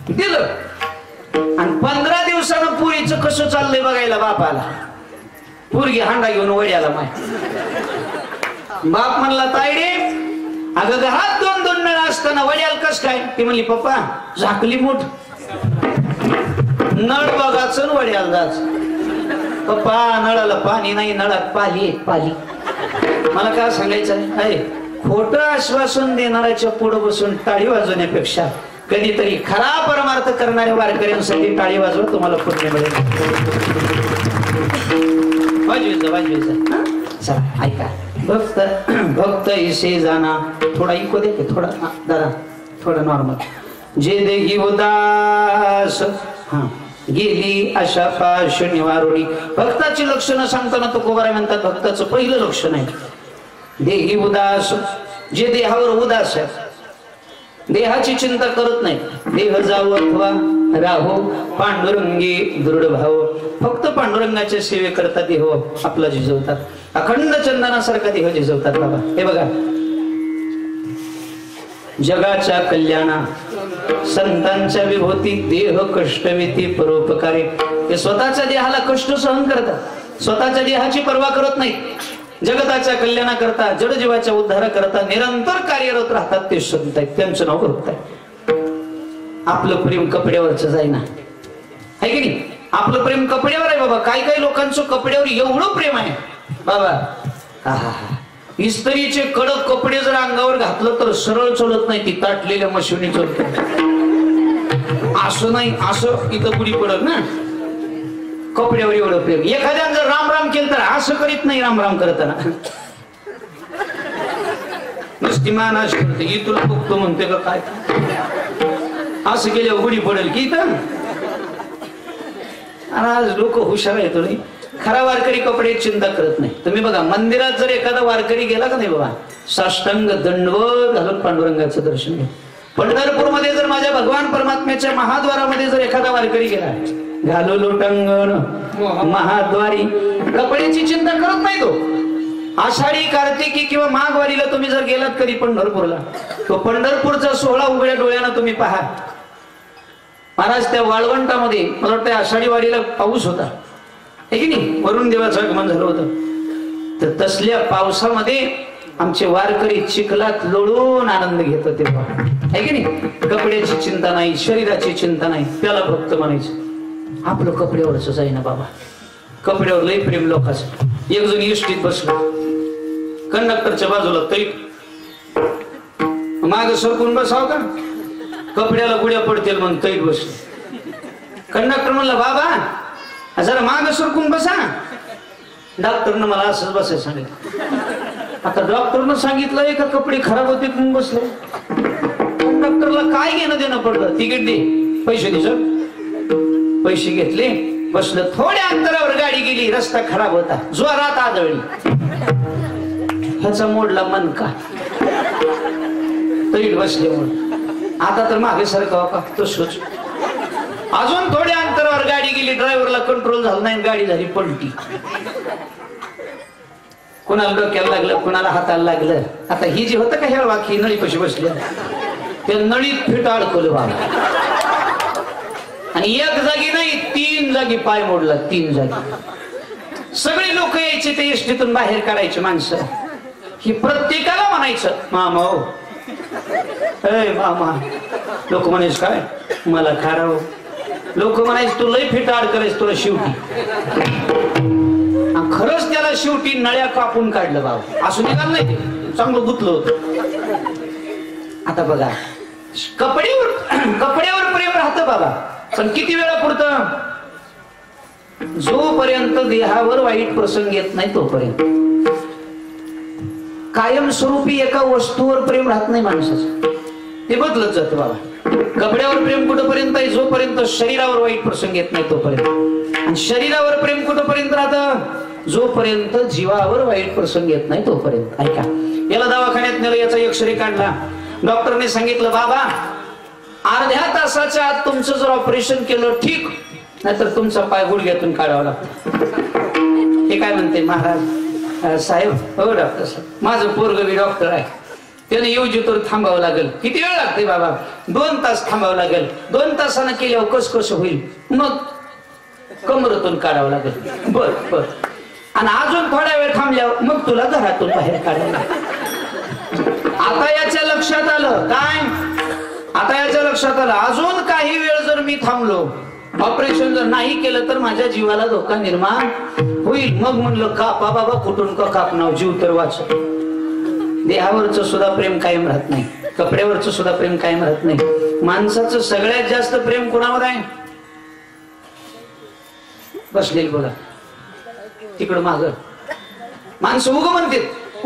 दिलं. आणि 15 दिवसानं पुरीचं कसं चाललंय बघायला बापाला. पुरगी हांडा घेऊन वड्याला माय. बाप म्हणला, तायडे अगं घरात 2-2 नळ असताना वड्याला कस काय. ती म्हणली, पप्पा झाकली मोठ, नळ बघाच वड्याला जाच. पप्पा नळाला पाणी नाही, नळात पाली पाली. मला काय सांगायचं आहे, खोटं आश्वासन देणाऱ्याच्या पुढे बसून टाळी वाजवण्यापेक्षा कधीतरी खरा परमार्थ करणाऱ्या वारकऱ्यांसाठी टाळी वाजवा, तुम्हाला पुण्य मिळेल. वाजवायचं वाजवायचं. चला ऐका, भक्त भक्त इसे जाना. थोडा इको दे, थोडा दादा, थोडा नॉर्मल. जे देही उदास गेली अशा पाश निवारुणी. भक्ताची लक्षणं सांगताना तुकोबाराय म्हणतात, भक्ताचं पहिलं लक्षण आहे देही उदास. जे देहावर उदास आहे, देहाची चिंता करत नाही. देह जावो अथवा राहो पांडुरंगी दृढ भाव. फक्त पांडुरंगाच्या सेवे करता देह आपला झिजवतात, अखंड चंदनासारखा देह झिजवतात बाबा. हे बघा, जगाच्या कल्याणा संतांच्या विभूती देह कष्टविती परोपकारी. ते स्वतःच्या देहाला कष्ट सहन करतात, स्वतःच्या देहाची पर्वा करत नाही. जगताच्या कल्याणा करता जडजीवाच्या उद्धारा करता निरंतर कार्यरत राहतात ते संत आहेत. त्यांचं नाव भक्त आहे. आपलं प्रेम कपड्यावरच जाईना, आहे की नाही? आपलं प्रेम कपड्यावर आहे बाबा. काही काही लोकांचं कपड्यावर एवढं प्रेम आहे बाबा. इस्त्रीचे कडक कपडे जर अंगावर घातलं तर सरळ चलत नाही, ती ताटलेल्या मशिनी चलत. असं नाही, असं इथं पुढी पडत ना. कपड्यावर एवढं प्रेम. एखाद्यानं जर राम राम केलं तर असं करीत नाही. राम राम करताना नुसती मानाश करते, की तुला बघतो म्हणते का काय. असं केल्यावर गुढी पडेल की इथं. आज लोक हुशार आहेत नाही. खरा वारकरी कपड्याची चिंता करत नाही. तुम्ही बघा, मंदिरात जर एखादा वारकरी गेला का नाही बाबा, साष्टांग दंडवत घालून पांडुरंगाचं दर्शन घ्या. पंढरपूरमध्ये जर माझ्या भगवान परमात्म्याच्या महाद्वारामध्ये जर एखादा वारकरी गेला, घालू लोटांगण महाद्वारी, कपड्याची चिंता करत नाही तो. आषाढी कार्तिकी किंवा माघवारीला तुम्ही जर गेलात कधी पंढरपूरला, तो पंढरपूरचा सोहळा उघड्या डोळ्यानं तुम्ही पहा. महाराज त्या वाळवंटामध्ये मला वाटतं आषाढी वारीला पाऊस होता, आहे की नाही? वरुण देवाचं आगमन झालं होतं. तर तसल्या पावसामध्ये आमचे वारकरी चिखलात लोळून आनंद घेत होते, आहे की नाही? कपड्याची चिंता नाही, शरीराची चिंता नाही. त्याला भक्त म्हणायचं. आपलं कपड्यावरच जाईना बाबा. कपड्यावर लई प्रेम लोकांचं. एक जण इष्टीत बसलो, कंडक्टरच्या बाजूला तैट, माग सरकून बसाव का, कपड्याला गुड्या पडतील म्हणून तैट बसलो. कंडक्टर म्हणला, बाबा जरा माग सरकून बसा. डॉक्टरनं मला असंच बसायला सांगितलं. आता डॉक्टरनं सांगितलंय का कपडे खराब होते म्हणून बसले. कंडक्टरला काय घेणं देणं पडलं. तिकीट दे, पैसे दे सर. पैसे घेतले, बसलं. थोड्या अंतरावर गाडी गेली, रस्ता खराब होता, जोरात आदळली. ह्याचा मोडला मनका, तैट बसले म्हणून. आता तर मागे सारखं का तसंच. अजून थोड्या अंतरावर गाडी गेली, ड्रायव्हरला कंट्रोल झाला नाही, गाडी झाली पलटी. कुणाला डोक्याला लागलं, कुणाला हाताला लागलं. आता ही जी होतं का ह्या वाकी नळी कशी बसली, त्या नळीत फिट अडकवलं बाबा. आणि एक जागी नाही, 3 जागी पाय मोडला. 3 जागी. सगळे लोक यायचे, ते एसटीतून बाहेर काढायचे माणसं. ही प्रत्येकाला म्हणायचं, मामा हो, मामा. लोक म्हणायच काय, मला खाराव. लोक म्हणायचे तू लई फिट अडकलायस, तुला शेवटी. खरंच त्याला शेवटी नळ्या कापून काढलं बाबा. असं निघाल नाही, ते चांगलं गुतलं होतं. आता बघा, कपड्यावर प्रेम राहतं बाबा, पण किती वेळा पुरतं. जोपर्यंत देहावर वाईट प्रसंग येत नाही तोपर्यंत. कायमस्वरूपी एका वस्तूवर प्रेम राहत नाही माणसाचं, ते बदलत जातं बाबा. कपड्यावर प्रेम कुठपर्यंत आहे, जोपर्यंत शरीरावर वाईट प्रसंग येत नाही तोपर्यंत. आणि शरीरावर प्रेम कुठपर्यंत राहतं, जोपर्यंत जीवावर वाईट प्रसंग येत नाही तोपर्यंत. ऐका, याला दवाखान्यात नेलं, याचा एक्सरे काढला. डॉक्टरने सांगितलं, बाबा अर्ध्या तासाच्या आत तुमचं जर ऑपरेशन केलं ठीक, नाहीतर तुमचा पाय गुडघ्यातून काढावा लागतो. हे काय म्हणते महाराज साहेब. हो डॉक्टर साहेब, माझं पोरग बी डॉक्टर आहे, त्याने येऊ तर थांबावं लागेल. किती वेळ लागते बाबा, 2 तास थांबावं लागेल. 2 तासानं केल्यावर कसं होईल, मग कमरतून काढावं लागेल. बर बर. आणि अजून थोड्या वेळ थांबल्यावर मग तुला घरातून बाहेर काढायला. आता याच्या लक्षात आलं काय, आता याच्या लक्षात आलं, अजून काही वेळ जर मी थांबलो, ऑपरेशन जर नाही केलं तर माझ्या जीवाला धोका निर्माण होईल. मग म्हणलं कापा बाबा, कुठून का कापणार, जीव तर वाच. देहावरच सुद्धा प्रेम कायम राहत नाही, कपड्यावरच सुद्धा प्रेम कायम राहत नाही. माणसाचं सगळ्यात जास्त प्रेम कोणावर आहे, बसलेली बघा तिकडं माग. माणसं उग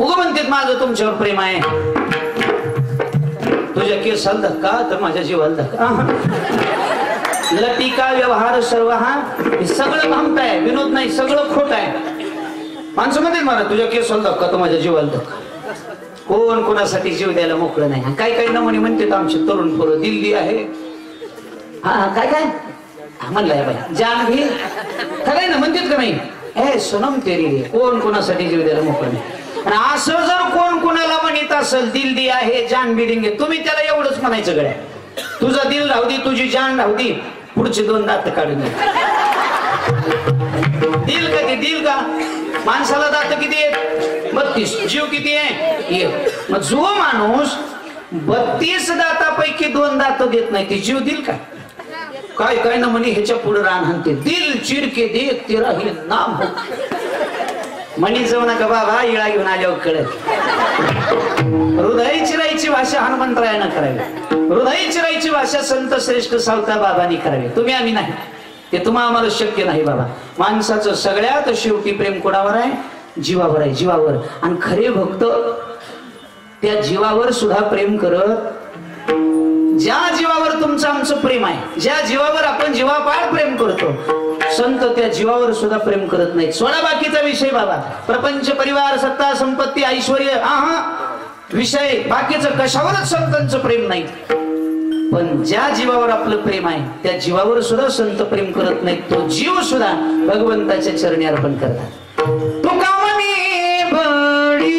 म्हणतात माझं तुमच्यावर प्रेम आहे. तुझ्या केसाला धक्का तर माझ्या जीवाला धक्का. लटिका व्यवहार सर्व हा सगळं भामट आहे, विनोद नाही, सगळं खोट आहे. माणसं म्हणतात मला तुझ्या केसाला धक्का तर माझ्या जीवाला धक्का. कोण कोणासाठी जीव द्यायला मोकळं नाही. काही काही नमुने म्हणतात आमचे तरुण पोरं, दिल्ली आहे हा काय काय म्हणलाय बाई जानवी खरंय ना म्हणतात का नाही ए सोनम तेरी रे कोण कोणासाठी जीव द्यायला मोकळं नाही. आणि असं जर कोण कोणाला म्हणत असेल दिल दिया हे जान भी देंगे तुम्ही त्याला एवढंच म्हणायचं गड्या तुझं दिल राहू दे तुझी जान राहू दे पुढचे 2 दात काढून दिल का ते दिल का माणसाला दात किती आहेत 32 जीव किती आहे 1 मग जो माणूस 32 दातापैकी 2 दात देत नाही ते जीव दिल का काय काय ना म्हणे ह्याच्या पुढे रान हाणते दिल चिरके देख तेरा हे नाम हो म्हणी जाऊ नका बाबा इळा घेऊन आल्यावर कळत हृदय चिरायची भाषा हनुमंतरायानं करावी हृदय चिरायची भाषा संत श्रेष्ठ सावता बाबांनी करावी तुम्ही आम्ही नाही ते तुम्हाला आम्हाला शक्य नाही बाबा माणसाचं सगळ्यात शेवटी प्रेम कोणावर आहे जीवावर आहे जीवावर आणि खरे भक्त त्या जीवावर सुद्धा प्रेम करत ज्या जीवावर तुमचं आमचं प्रेम आहे ज्या जीवावर आपण जीवापाड प्रेम करतो संत त्या जीवावर सुद्धा प्रेम करत नाहीत सोडा बाकीचा विषय बाबा प्रपंच परिवार सत्ता संपत्ती ऐश्वर विषय बाकीचं कशावरच संतांचं प्रेम नाही पण ज्या जीवावर आपलं प्रेम आहे त्या जीवावर सुद्धा संत प्रेम करत नाहीत तो जीव सुद्धा भगवंताच्या चरणी अर्पण करतात तुका म्हणे बळी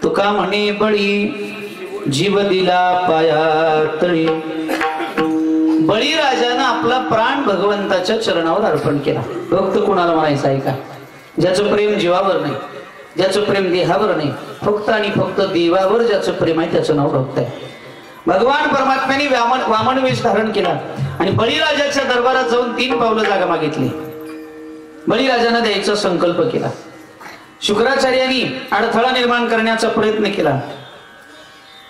तुका म्हणे बळी जीव दिला पाया तळी बळीराजानं आपला प्राण भगवंताच्या चरणावर अर्पण केला भक्त कोणाला म्हणायचं आहे का ज्याचं प्रेम जीवावर नाही ज्याचं प्रेम देहावर नाही फक्त आणि फक्त देवावर ज्याचं प्रेम आहे त्याचं नाव भक्त आहे भगवान परमात्म्याने वामन वेश धारण केला आणि बळीराजाच्या दरबारात जाऊन 3 पावलं जागा मागितली बळीराजानं द्यायचा संकल्प केला शुक्राचार्यांनी अडथळा निर्माण करण्याचा प्रयत्न केला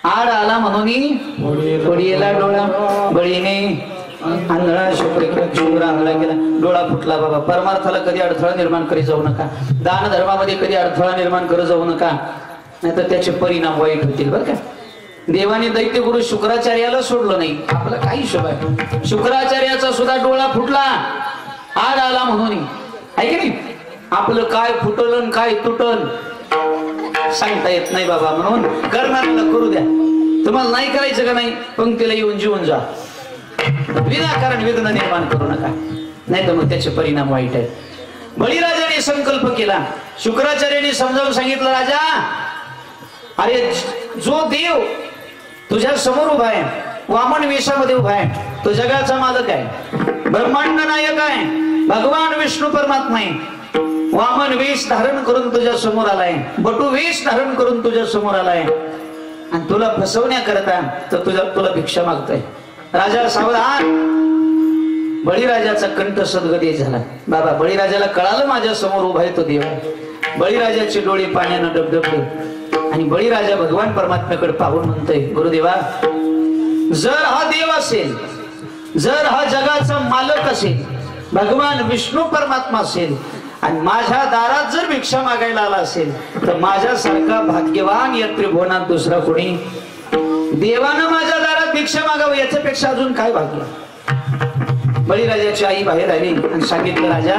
आड आला म्हणून बळीला डोळा बळीने आंधळा शुक्र आंधळा केला डोळा फुटला बाबा परमार्थाला कधी अडथळा निर्माण करीत जाऊ नका दान धर्मामध्ये कधी अडथळा निर्माण करत जाऊ नका नाहीतर त्याचे परिणाम वाईट होतील बरं का देवाने दैत्यगुरु शुक्राचार्याला सोडलं नाही आपला काही शोभ आहे शुक्राचार्याचा सुद्धा डोळा फुटला आड आला म्हणून आहे की नाही आपलं काय फुटलं काय तुटल सांगता येत नाही बाबा म्हणून करणाऱ्याला करू द्या तुम्हाला नाही करायचं का नाही पंक्तीला येऊन जीवन जा विनाकारण विघ्न निर्माण करू नका नाही तर मग त्याचे परिणाम वाईट आहेत बळीराजाने संकल्प केला शुक्राचार्याने समजावून सांगितलं राजा अरे जो देव तुझ्या समोर उभा आहे वामन वेशामध्ये उभा आहे तो जगाचा मालक आहे ब्रह्मांड नायक आहे भगवान विष्णू परमात्मा आहे वामन वेश धारण करून तुझ्या समोर आलाय बटू वेश धारण करून तुझ्या समोर आलाय आणि तुला फसवण्याकरता तर तुला भिक्षा मागतोय राजा सावधान बळीराजाचा कंठ सद्गती झाला बाबा बळीराजाला कळालं माझ्या समोर उभा आहे तो देव बळीराजाचे डोळे पाण्यानं डबडबले आणि बळीराजा भगवान परमात्म्याकडे पाहून म्हणतोय, गुरुदेवा, जर हा देव असेल, जर हा जगाचा मालक असेल, भगवान विष्णू परमात्मा असेल आणि माझ्या दारात जर भिक्षा मागायला आला असेल, तर माझ्यासारखा भाग्यवान या त्रिभुवनात दुसरा कोणी, देवानं माझ्या दारात भिक्षा मागावं याच्यापेक्षा अजून काय भाग्य. बळीराजाची आई बाहेर आली आणि सांगितलं, राजा,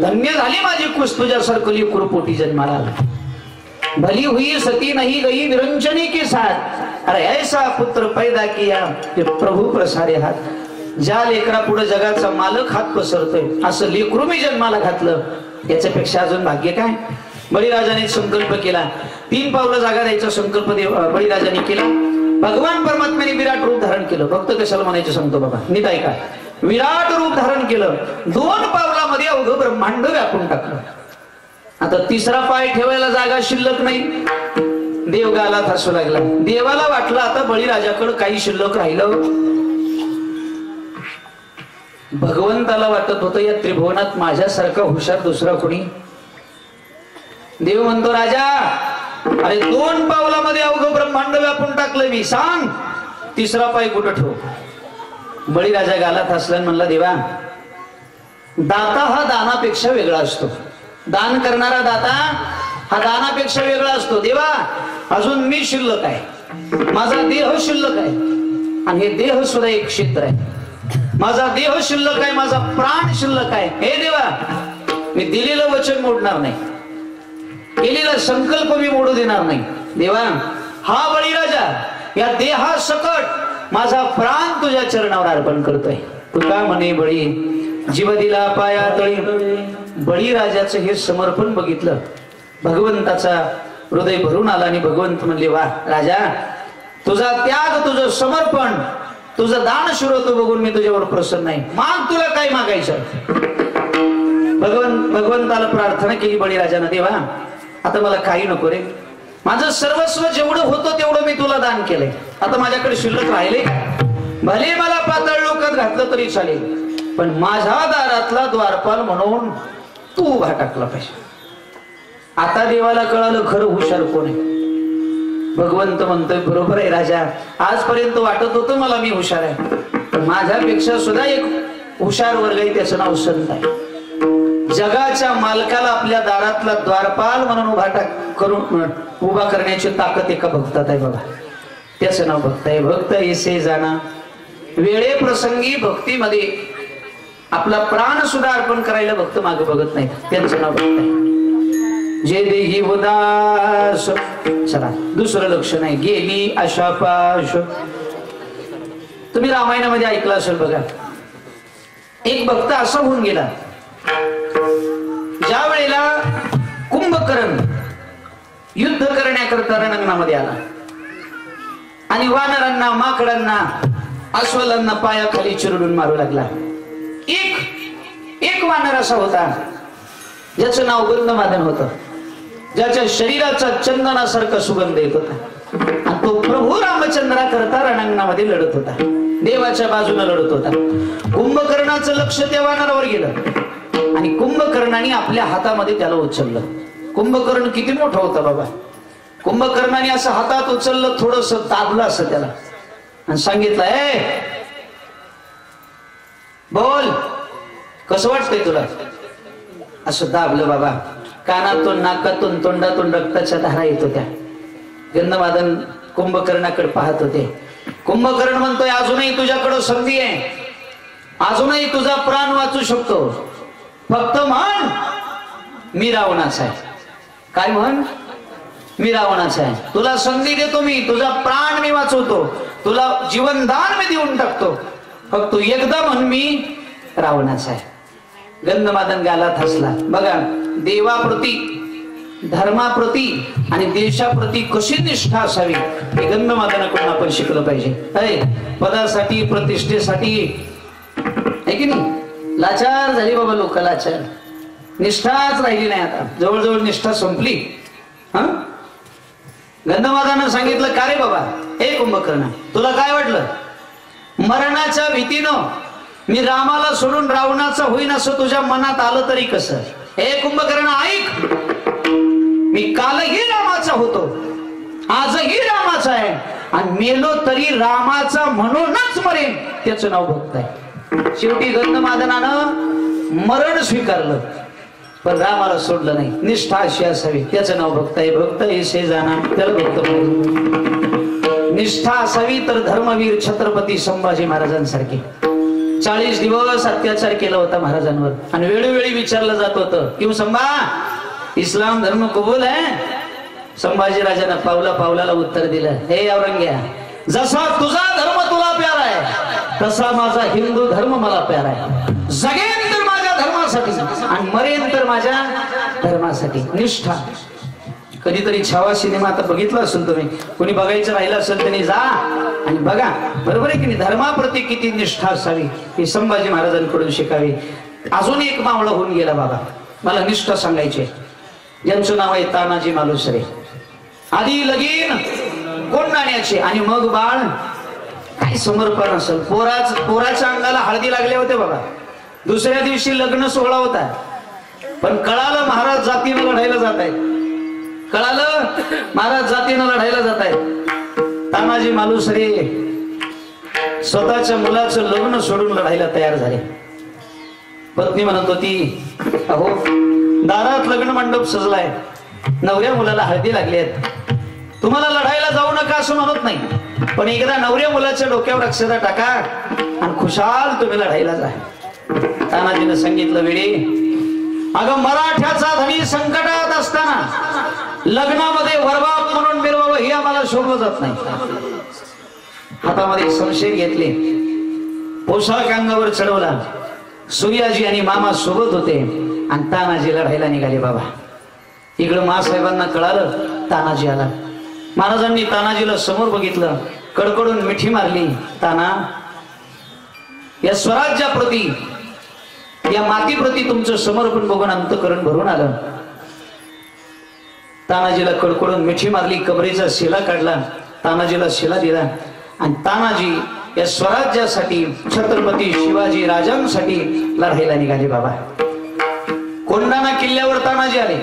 धन्य झाली माझी कुस तुझ्यासारखं लेकरू पोटी जन्माला आला. भली हुई सती नहीं गई निरंजनी के साथ, अरे ऐसा पुत्र पैदा किया प्रभू प्रसारे हात. ज्या लेकरा पुढे जगाचा मालक हात पसरतोय असं लेकरू मी जन्माला घातलं, याच्यापेक्षा अजून भाग्य काय. बळीराजाने संकल्प केला, 3 पावलं जागा द्यायचा संकल्प बळीराजाने केला. भगवान परमात्म्याने विराट रूप धारण केलं. भक्त कशाला म्हणायचं सांगतो बाबा, नीट ऐका. विराट रूप धारण केलं, 2 पावलामध्ये अवघं ब्रह्मांड व्यापून टाकलं. आता 3रा पाय ठेवायला जागा शिल्लक नाही. देव गालात हसू लागला. देवाला वाटलं आता बळीराजाकडे काही शिल्लक राहिलं. भगवंताला वाटत होतं या त्रिभुवनात माझ्यासारखा हुशार दुसरा कोणी. देव म्हणतो, राजा, अरे 2 पावलामध्ये अवघं ब्रह्मांड व्यापून टाकलं मी, सांग 3रा पाय कुठं ठेवू. बळीराजा गालात हसला म्हणला, देवा, दाता हा दानापेक्षा वेगळा असतो. दान करणारा दाता हा दानापेक्षा वेगळा असतो. देवा, अजून मी शिल्लक आहे, माझा देह शिल्लक आहे आणि हे देह सुद्धा एक क्षेत्र आहे. माझा देह शिल्लक आहे, माझा प्राण शिल्लक आहे. हे देवा, मी दिलेलं वचन मोडणार नाही, केलेला संकल्प मी मोडू देणार नाही. देवा, हा बळीराजा या देहासकट माझा प्राण तुझ्या चरणावर अर्पण करतोय. तुका म्हणे बळी जीव दिला पाया तळी. बळीराजाचं हे समर्पण बघितलं, भगवंताचा हृदय भरून आला आणि भगवंत म्हणले, वा राजा, तुझा त्याग, तुझं समर्पण, तुझं दान शिरोतो बघून मी तुझ्यावर प्रसन्न आहे. माग, तुला काय मागायचं. भगवंताला प्रार्थना केली बळीराजानं, देवा, आता मला काही नको रे, माझं सर्वस्व जेवढं होतं तेवढं मी तुला दान केलंय, आता माझ्याकडे शिल्लक राहिले. भले मला पाताळ लोकात घातलं तरी चालेल, पण माझ्या दारातला द्वारपाल म्हणून तू उभा टाकला पाहिजे. आता देवाला कळालं खरं हुशार कोण आहे. भगवंत म्हणतोय, बरोबर आहे राजा, आजपर्यंत वाटत होतं मला मी हुशार आहे, पण माझ्यापेक्षा सुद्धा एक हुशार वर्ग आहे, त्याचं नाव संत आहे. जगाच्या मालकाला आपल्या दारातला द्वारपाल म्हणून उभा करण्याची ताकद एका भक्तात आहे बघा, त्याचं नाव भक्त आहे. भक्त ऐसे जाणा, वेळे प्रसंगी भक्तीमध्ये आपला प्राण सुद्धा अर्पण करायला भक्त मागे बघत नाही, त्यांचं नाव भक्त आहे. जे देही उदास. चला, दुसरं लक्षण आहे, गेली आशापाश. तुम्ही रामायणामध्ये ऐकलं असेल बघा, एक भक्त असा होऊन गेला, ज्या वेळेला कुंभकर्ण युद्ध करण्याकरता रणांगणामध्ये आला आणि वानरांना, माकडांना, अस्वलांना पायाखाली चिरडून मारू लागला. एक वानर असा होता ज्याचं नाव गंधमादन होतं, ज्याच्या शरीराचा चंदनासारखा सुगंध येत होता आणि तो प्रभू रामचंद्रा करता रणांगणामध्ये लढत होता, देवाच्या बाजूने लढत होता. कुंभकर्णाचं लक्ष त्या वानरावर गेलं आणि कुंभकर्णाने आपल्या हातामध्ये त्याला उचललं. कुंभकर्ण किती मोठा होता बाबा. कुंभकर्णाने असं हातात उचललं, थोडस दाबलं असं त्याला आणि सांगितलं, ए बोल, कसं वाटतंय तुला. असं दाबलं बाबा, कानातून, नाकातून, तोंडातून रक्ताच्या धारा येत होत्या. गंधमादन कुंभकर्णाकडे पाहत होते. कुंभकर्ण म्हणतोय, अजूनही तुझ्याकडे संधी आहे, अजूनही तुझा प्राण वाचू शकतो, फक्त म्हण मी रावणाचा आहे. काय म्हण, मी रावणाचा आहे, तुला संधी देतो मी, तुझा प्राण मी वाचवतो, तुला जीवनदान मी देऊन टाकतो, फक्त तू एकदा म्हण मी रावणाचा आहे. गंधमादन गालात हसला. बघा, देवाप्रती, धर्माप्रती आणि देशाप्रती कशी निष्ठा असावी हे गंधमादनाकडून आपण शिकलं पाहिजे. पदासाठी, प्रतिष्ठेसाठी आहे की नाही, लाचार झाली बाबा लोक, लाचार, निष्ठाच राहिली नाही. आता जवळजवळ निष्ठा संपली. गंधमादनानं सांगितलं, का रे बाबा, हे कुंभकर्ण, तुला काय वाटलं मरणाच्या भीतीनं मी रामाला सोडून रावणाचा होईन असं तुझ्या मनात आलं तरी कसं. हे कुंभकर्ण ऐक, मी कालही रामाचा होतो आजही रामाचा आहे आणि मेलो तरी रामाचा म्हणूनच मरेन त्याचं नाव भक्त आहे. शेवटी गंधमादनानं मरण स्वीकारलं पण रामाला सोडलं नाही. निष्ठा अशी असावी त्याचं नाव भक्त आहे. भक्त ऐसे जाना त्याला भक्त पाहिजे. निष्ठा असावी तर धर्मवीर छत्रपती संभाजी महाराजांसारखे 40 दिवस अत्याचार केला होता महाराजांवर आणि वेळोवेळी विचारलं जात होतं की संभा इस्लाम धर्म कबूल आहे. संभाजी राजानं पावला पावलाला उत्तर दिलं, हे औरंग्या जसा तुझा धर्म तुला प्यारा आहे तसा माझा हिंदू धर्म मला प्यारा आहे. जगेन तर माझ्या धर्मासाठी आणि मरेन तर माझ्या धर्मासाठी. निष्ठा. कधीतरी छावा सिनेमा आता बघितला असेल तुम्ही, कोणी बघायचं राहिलं असेल त्यांनी जा आणि बघा. बरोबर आहे की नाही? धर्माप्रती किती निष्ठा असावी ही संभाजी महाराजांकडून शिकावी. अजून एक मावळा होऊन गेला बाबा, मला निष्ठा सांगायची. ज्यांचं नाव आहे तानाजी मालुसरे. आधी लगीन कोंडाण्याचे आणि मग बाळ. काय समर्पण असेल. पोराच्या अंगाला हळदी लागले होते बाबा. दुसऱ्या दिवशी लग्न सोहळा होता पण कळालं महाराज जातीनं लढायला जात आहेत. कळालं महाराज जातीनं लढायला जात आहेत. तानाजी मालुसरे स्वतःच्या मुलाचं लग्न सोडून लढायला तयार झाले. पत्नी म्हणत होती, अहो दारात लग्न मंडप सजलाय, नवऱ्या मुलाला हळदी लागली आहेत, तुम्हाला लढायला जाऊ नका असं म्हणत नाही पण एकदा नवऱ्या मुलाच्या डोक्यावर अक्षरा टाका आणि खुशाल तुम्ही लढायला जा. तानाजीनं सांगितलं, वेळी अगं मराठ्याचा धनी संकटात असताना लग्नामध्ये वरबाप म्हणून मिरवावं हे आम्हाला शोभलं जात नाही. हातामध्ये संशय घेतले, पोशाख अंगावर चढवला. सूर्याजी आणि मामा सोबत होते आणि तानाजी लढायला निघाले बाबा. इकडं मासाहेबांना कळालं तानाजी आला. महाराजांनी तानाजीला समोर बघितलं, कडकडून मिठी मारली. ताना, या स्वराज्याप्रती या मातीप्रती तुमचं समर्पण बघून अंतःकरण भरून आलं. तानाजीला कडकडून मिठी मारली, कबरीचा शिला काढला, तानाजीला शिला दिला आणि तानाजी या स्वराज्यासाठी छत्रपती शिवाजी राजांसाठी लढायला निघाले बाबा. कोंढाणा किल्ल्यावर तानाजी आले.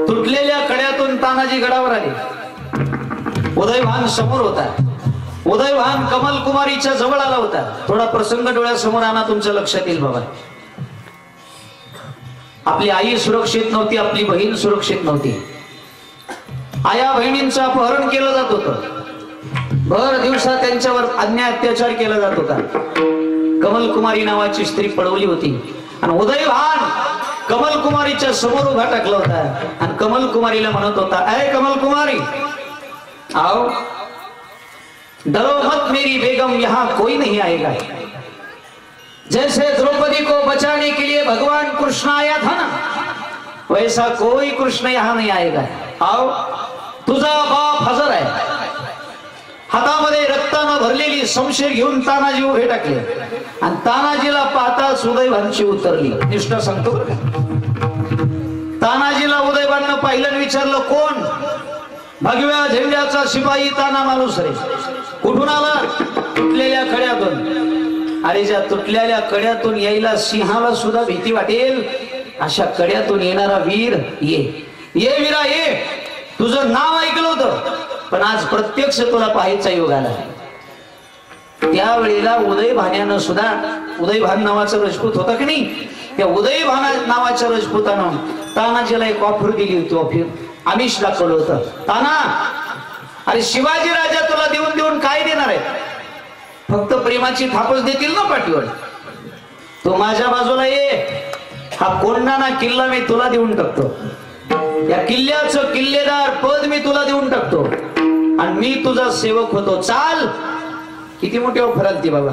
तुटलेल्या कड्यातून तानाजी गडावर आले. उदयभान समोर होता. उदयभान कमल कुमारीच्या जवळ आला होता. थोडा प्रसंग डोळ्यासमोर आणा, तुमच्या लक्षात येईल बाबा. आपली आई सुरक्षित नव्हती, आपली बहीण सुरक्षित नव्हती. आया बहिणींचं अपहरण केलं जात होतं. भर दिवसा त्यांच्यावर अन्याय अत्याचार केला जात होता. कमल कुमारी नावाची स्त्री पळवली होती आणि उदयभान कमल कुमारीच्या समोर उभा टाकला होता आणि कमल कुमारीला म्हणत होता, अरे कमल कुमारी आओ, डरो मत मेरी बेगम, यहां कोई नहीं आएगा. जैसे द्रौपदी को बचाने के लिए भगवान कृष्ण आया था ना, वैसा कोई कृष्ण यहां नहीं आएगा. आओ, तुझा बाप हजर आहे. हातामध्ये रक्तानं भरलेली शमशीर घेऊन तानाजी उभे टाकले आणि तानाजीला पाहता उदयभानची उतरली. निष्ठा सांगतो बरं का. तानाजीला उदयभाननं पाहिलं, विचारलं कोण? भगव्या झेंड्याचा शिपाई ताना मालुसरे. कुठून आला? तुटलेल्या कड्यातून. अरे ज्या तुटलेल्या कड्यातून यायला सिंहाला सुद्धा भीती वाटेल अशा कड्यातून येणारा वीर, ये ये वीरा ये. तुझं नाव ऐकलं होतं पण आज प्रत्यक्ष तुला पाहायचा योग आला. त्यावेळेला उदयभान्यानं सुद्धा, उदयभान नावाचा राजपूत होता की नाही, त्या उदयभान नावाच्या राजपूतानं तानाजीला एक ऑफर दिली होती. ऑफर आमिष दाखवलं होतं. ताना, अरे शिवाजी राजा तुला देऊन देऊन काय देणार आहे? फक्त प्रेमाची थापच देतील ना पाठीवर. तू माझ्या बाजूला ये, हा कोंढाणा किल्ला मी तुला देऊन टाकतो. या किल्ल्याचं किल्लेदार पद मी तुला देऊन टाकतो आणि मी तुझा सेवक होतो. चाल. किती मोठी ऑफर आली ती बाबा.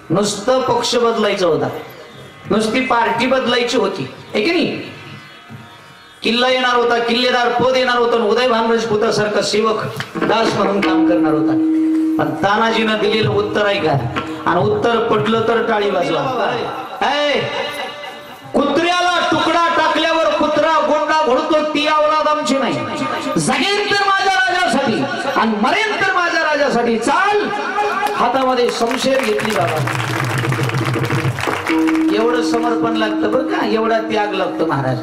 नुसतं पक्ष बदलायचा होता, नुसती पार्टी बदलायची होती, है की नाही? किल्ला येणार होता, किल्लेदार पद येणार होतं, उदयभान राजपुतासारखा सेवक दास म्हणून काम करणार होता. पण तानाजीनं दिलेलं उत्तर ऐका आणि उत्तर पटलं तर टाळी वाजवा. कुत्र्याला तुकडा टाकल्यावर कुत्रा गोंडा घोडतो, ती औलाद आमची नाही. जगेन तर माझ्या राजासाठी आणि मरेन तर माझ्या राजासाठी. चाल. हातामध्ये शमशेर घेतली बाबा. एवढं समर्पण लागतं बरं का, एवढा त्याग लागतो महाराज.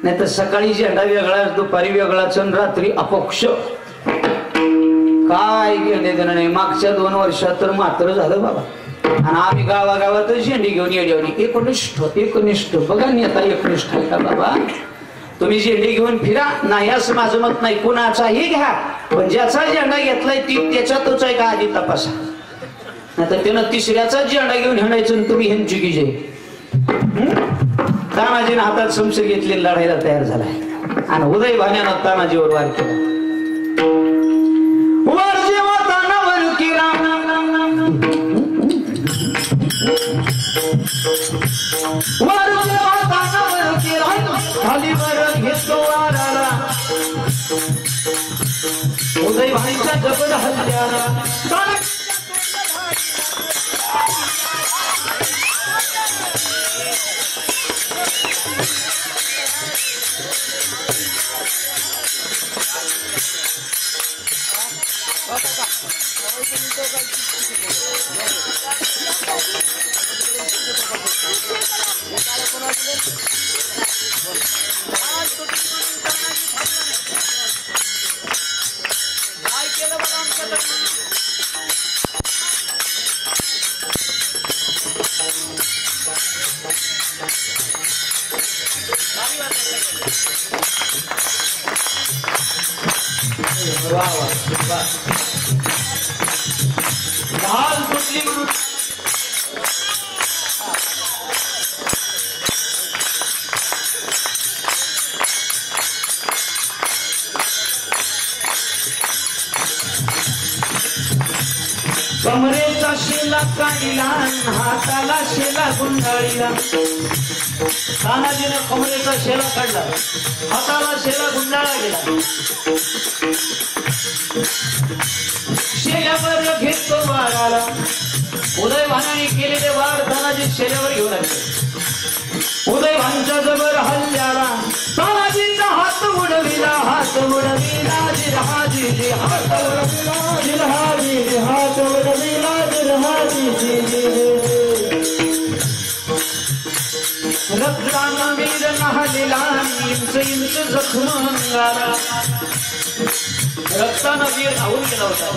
नाही तर सकाळी झेंडा वेगळा, दुपारी वेगळा, रात्री अपक्ष. काय घेणे नाही. मागच्या 2 वर्षात तर मात्र झालं बाबा. आणि आम्ही गावागावात झेंडी घेऊन येऊन एकनिष्ठ बघा नेता एकनिष्ठ आहे का बाबा. तुम्ही झेंडी घेऊन फिरा नाही असं माझं मत नाही. कुणाचाही घ्या पण ज्याचा झेंडा घेतलाय ती त्याच्यातच आहे का आधी तपासा. नाही तर त्यानं तिसऱ्याचा झेंडा घेऊन हिंडायचं तुम्ही हे चुकीचे. तानाजीनं हातात समशेर घेतले लढायला तयार झालाय आणि उदय भाण्यानं तानाजीवर वार केला. वार जेव्हा तानावर केला वार जेव्हा तानावर केला खाली वर घेतो वाराला उदय भाण्याच्या जबड हल्ल्याला कमरेचा शेला काढिला हाताला शेला गुंडाळीला. तानाजीने कमरेचा शेला काढला हाताला शेला गुंडाळा गेला. शेल्यावर घेतो वाराला उदय भानाने केलेले वार तानाजी शेल्यावर घेऊन आले. उदय भानच्या जबर हल्ल्याला तानाजीचा हात उडविला हात उडविला जिरहाजी हात उडविला जिरहाजी हात उडविला जिरहाजी रक्तानं वीर नहालेला इंच इंच जखम अंगाला. रक्तानं वीर धावून गेला होता.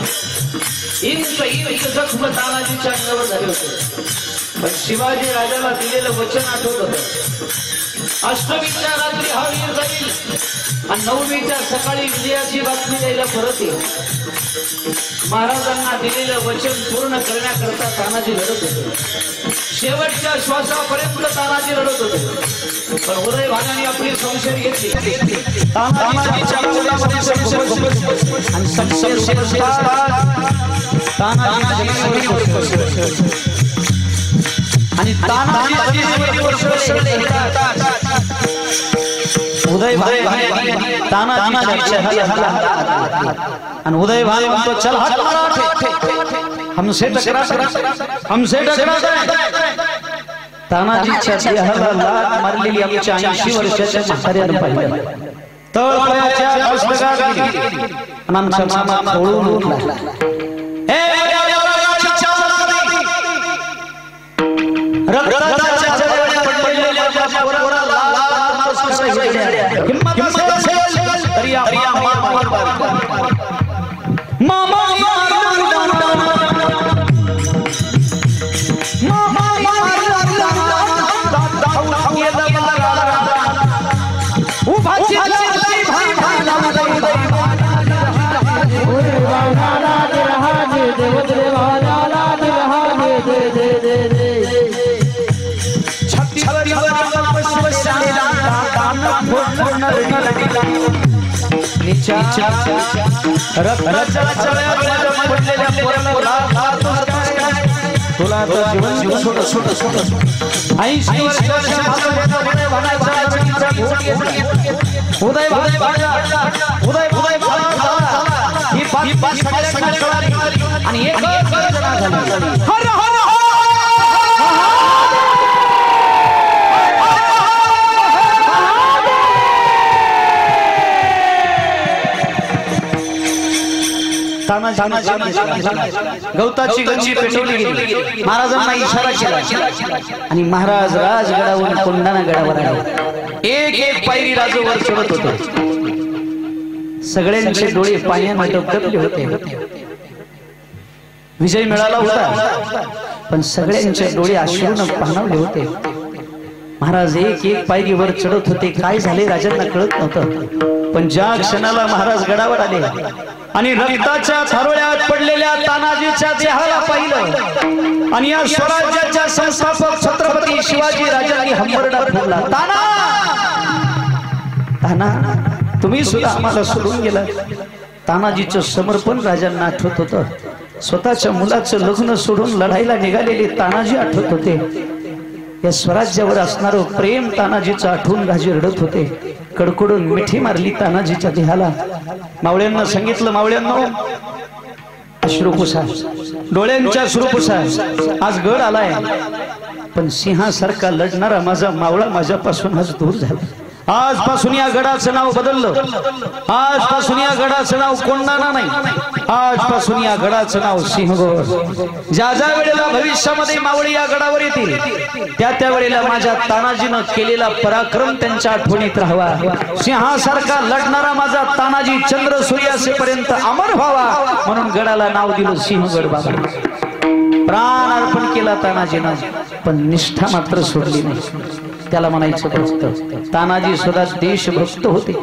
इंच इंच जखम तानाजीच्या अंगावर झाले होते. पण शिवाजी राजाला दिलेलं वचन आठवत होतं. अष्टमीच्या रात्री हा वीर जाईल आणि 9मीच्या सकाळी विजयाची बातमी द्यायला परत येईल. महाराजांना दिलेलं वचन पूर्ण करण्याकरता तानाजी लढत होते. शेवटच्या श्वासापर्यंत तानाजी लढत होते. पण उदय भानाने आपली संशय घेतली. आणि उदय भाई उदय भाई म्हणतो चल हात मराठे हमसे टकरा तानाजीच्या देहाला लाथ मारलेली आमच्या 80 वर्षाच्या म्हाताऱ्यानं पाहिलं. तळपायाच्या पुस्तकात आमचा मामा खोळून उठला. गवताची गंजी पेटवली गेली. महाराजांना इशारा केला आणि महाराज राजगडावरून कोंढाणा गडावर आले. एक एक पायरी राजवर चढत होते. सगळ्यांचे डोळे पाण्याने डबडबले होते. विजय मिळाला होता पण सगळ्यांचे डोळे अश्रूने पाणावले होते. महाराज एक एक पायरी वर चढत होते. काय झाले राजांना कळत नव्हतं. पण ज्या क्षणाला महाराज गडावर आले आणि रक्ताच्या थारोळ्यात पडलेल्या तानाजीच्या देहाला पाहिलं आणि या स्वराज्याच्या संस्थापक छत्रपती शिवाजी राजांनी हंबरडा फोडला. ताना ताना तुम्ही सुद्धा आम्हाला सोडून गेला. तानाजीचं समर्पण राजांना आठवत होतं. स्वतःच्या मुलाचं लग्न सोडून लढाईला निघालेले तानाजी आठवत होते. या स्वराज्यावर असणारं प्रेम तानाजीचं आठवून राजे रडत होते. कडकडून मिठी मारली तानाजीच्या देहाला. मावळ्यांना सांगितलं, मावळ्यांनो अश्रू पुसा, डोळ्यांच्या अश्रू पुसा. आज गड आलाय पण सिंहासारखा लढणारा माझा मावळा माझ्यापासून आज दूर झाला. आजपासून या गडाचं नाव बदललं. आजपासून या गडाचं नाव कोंडाणा नाही. आजपासून या गडाचं नाव सिंहगड. ज्या ज्या वेळेला भविष्यामध्ये मावळी या गडावर येतील त्या त्या वेळेला माझ्या तानाजीनं केलेला पराक्रम त्यांच्या आठवणीत राहावा. सिंहासारखा लढणारा माझा तानाजी चंद्र सूर्यासेपर्यंत अमर व्हावा म्हणून गडाला नाव दिलं सिंहगड. बाबा प्राण अर्पण केला तानाजीनं पण निष्ठा मात्र सोडली नाही. त्याला म्हणायचं भक्त. तानाजी सुद्धा देशभक्त होते.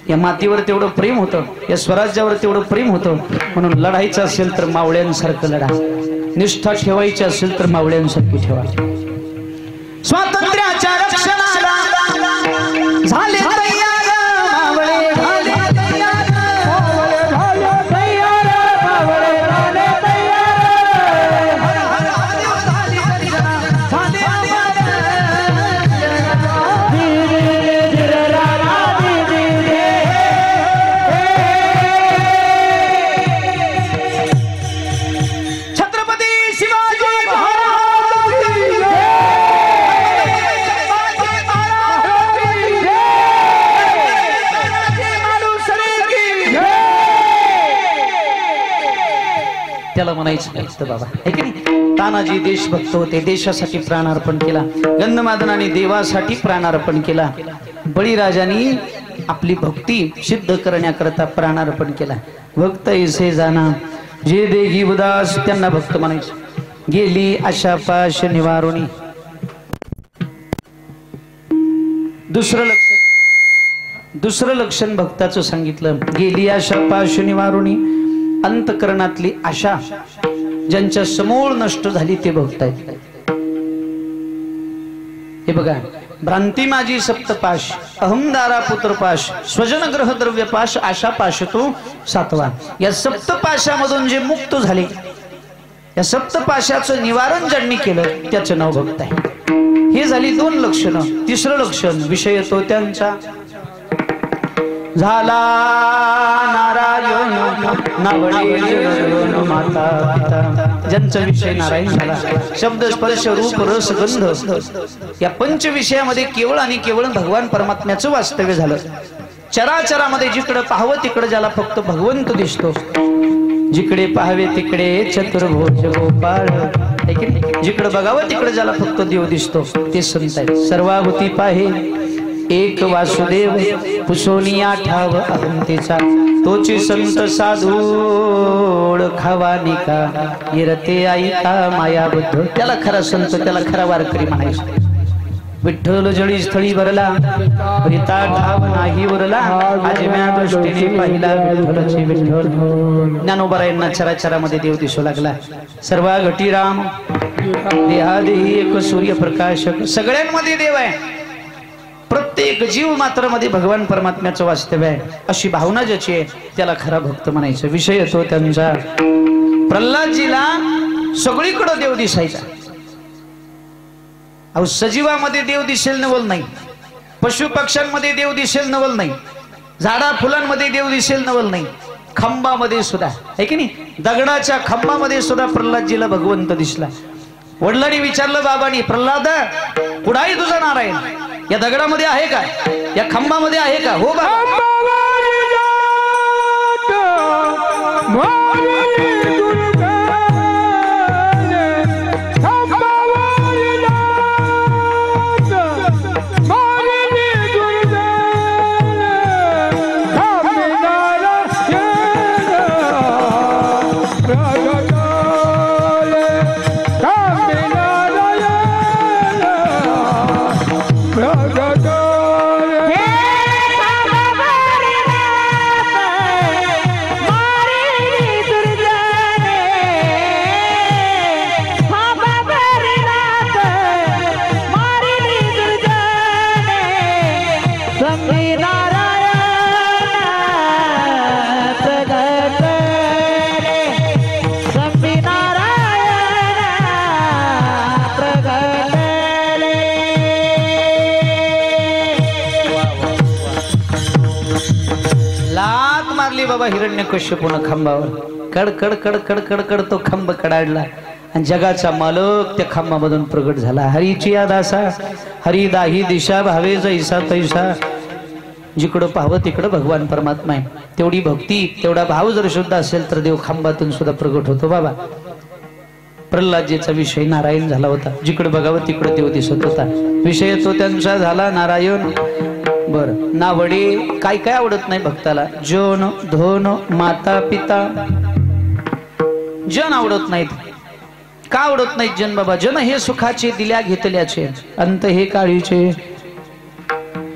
या मातीवर तेवढं प्रेम होतं, या स्वराज्यावर तेवढं प्रेम होतं. म्हणून लढायचं असेल तर मावळ्यांसारखं लढा, निष्ठा ठेवायची असेल तर मावळ्यांसारखी ठेवा. स्वातंत्र्याच्या रक्षणाला झाले तयार मावळे, झाले तयार मावळे, झाले तयार मावळे, झाले तयार. त्याला म्हणायचं बाबा आहे की नाही. तानाजी देशभक्त होते. देशासाठी प्राणार्पण केला. गंधमादनाने देवासाठी प्राणार्पण केला. बळीराजांनी आपली भक्ती सिद्ध करण्याकरता प्राणार्पण केला. भक्त ऐसे जाना जे देगी उदास, त्यांना भक्त म्हणायचे. गेली आशा पाश निवारुणी. दुसरं लक्षण भक्ताचं सांगितलं. गेली आशा पाश निवारुणी. अंतकरणातली आशा ज्यांच्या समूळ नष्ट झाली ते भक्त आहेत. हे बघा, भ्रांती माझी सप्तपाश, अहंदारा पुत्रपाश, स्वजन ग्रह द्रव्य पाश, आशा पाश तो सातवा. या सप्तपाशामधून जे मुक्त झाले, या सप्तपाशाचं निवारण ज्यांनी केलं त्याचं नाव भक्त आहे. हे झाली दोन लक्षणं. तिसरं लक्षण विषय तो त्यांचा झाला नारायण नावडे माता पिता. ज्यांचा विषय नारायण झाला, शब्द स्पर्श रूप रस गंध या पंच विषयामध्ये केवळ आणि केवळ भगवान परमात्म्याचं वास्तव्य झालं. चराचरामध्ये जिकडे पाहावं तिकडे ज्याला फक्त भगवंत दिसतो, जिकडे पाहावे तिकडे चतुर्भुज गोपाळ. जिकडे बघावं तिकडे ज्याला फक्त देव दिसतो ते संत आहे. सर्वाहुती पाहे एक वासुदेव, पुसोनिया ठाव अहंतेचा, तोची संत साधू ओळखावा निका, येरते ऐका माया बुद्ध. त्याला खरा संत, त्याला खरा वारकरी म्हणायचं. विठ्ठल जळी स्थळी भरला, प्रिता ठाव नाही उरला, आजम्या दृष्टीने पाहिला विठ्ठलचे विठ्ठल. ज्ञानोबरायांना चराचरामध्ये देव दिसू लागला. सर्वा घटी राम, देहादेही एक सूर्यप्रकाशक. सगळ्यांमध्ये देव आहे, प्रत्येक जीव मात्र मध्ये भगवान परमात्म्याचं वास्तव्य आहे. अशी भावना ज्याची आहे त्याला खरा भक्त म्हणायचं. विषय तो त्यांचा. प्रल्हादजीला सगळीकडे देव दिसायचा. अहो, सजीवामध्ये देव दिसेल नवल नाही, पशु पक्ष्यांमध्ये देव दिसेल नवल नाही, झाडा फुलांमध्ये देव दिसेल नवल नाही, खांबामध्ये सुद्धा आहे की नाही. दगडाच्या खांबामध्ये सुद्धा प्रल्हादजीला भगवंत दिसला. वडिलांनी विचारलं बाबांनी, प्रल्हाद कुठाही तुझा नारायण या दगडामध्ये आहे का, या खांबामध्ये आहे का? हो बाबा. बाबा हिरण्यकश्यपून खांबावर कड कड कड कड कड कड तो खांब कडाडला आणि जगाचा मालक त्या खांबामधून प्रगट झाला. हरीची या दासा हरी दाही दिशा भावे जैसा तैसा. जिकडं पाहावं तिकडं भगवान परमात्मा आहे. तेवढी भक्ती तेवढा भाव जर शुद्ध असेल तर देव खांबातून सुद्धा प्रगट होतो. बाबा प्रल्हादजीचा विषय नारायण झाला होता. जिकडे बघावं तिकडे देव दिसत होता. विषय तो त्यांचा झाला नारायण. बर नावडे काय काय आवडत नाही भक्ताला? जन धन माता पिता. जन आवडत नाहीत. का आवडत नाहीत जन बाबा? जन हे सुखाचे दिल्या घेतल्याचे, अंत हे काळीचे.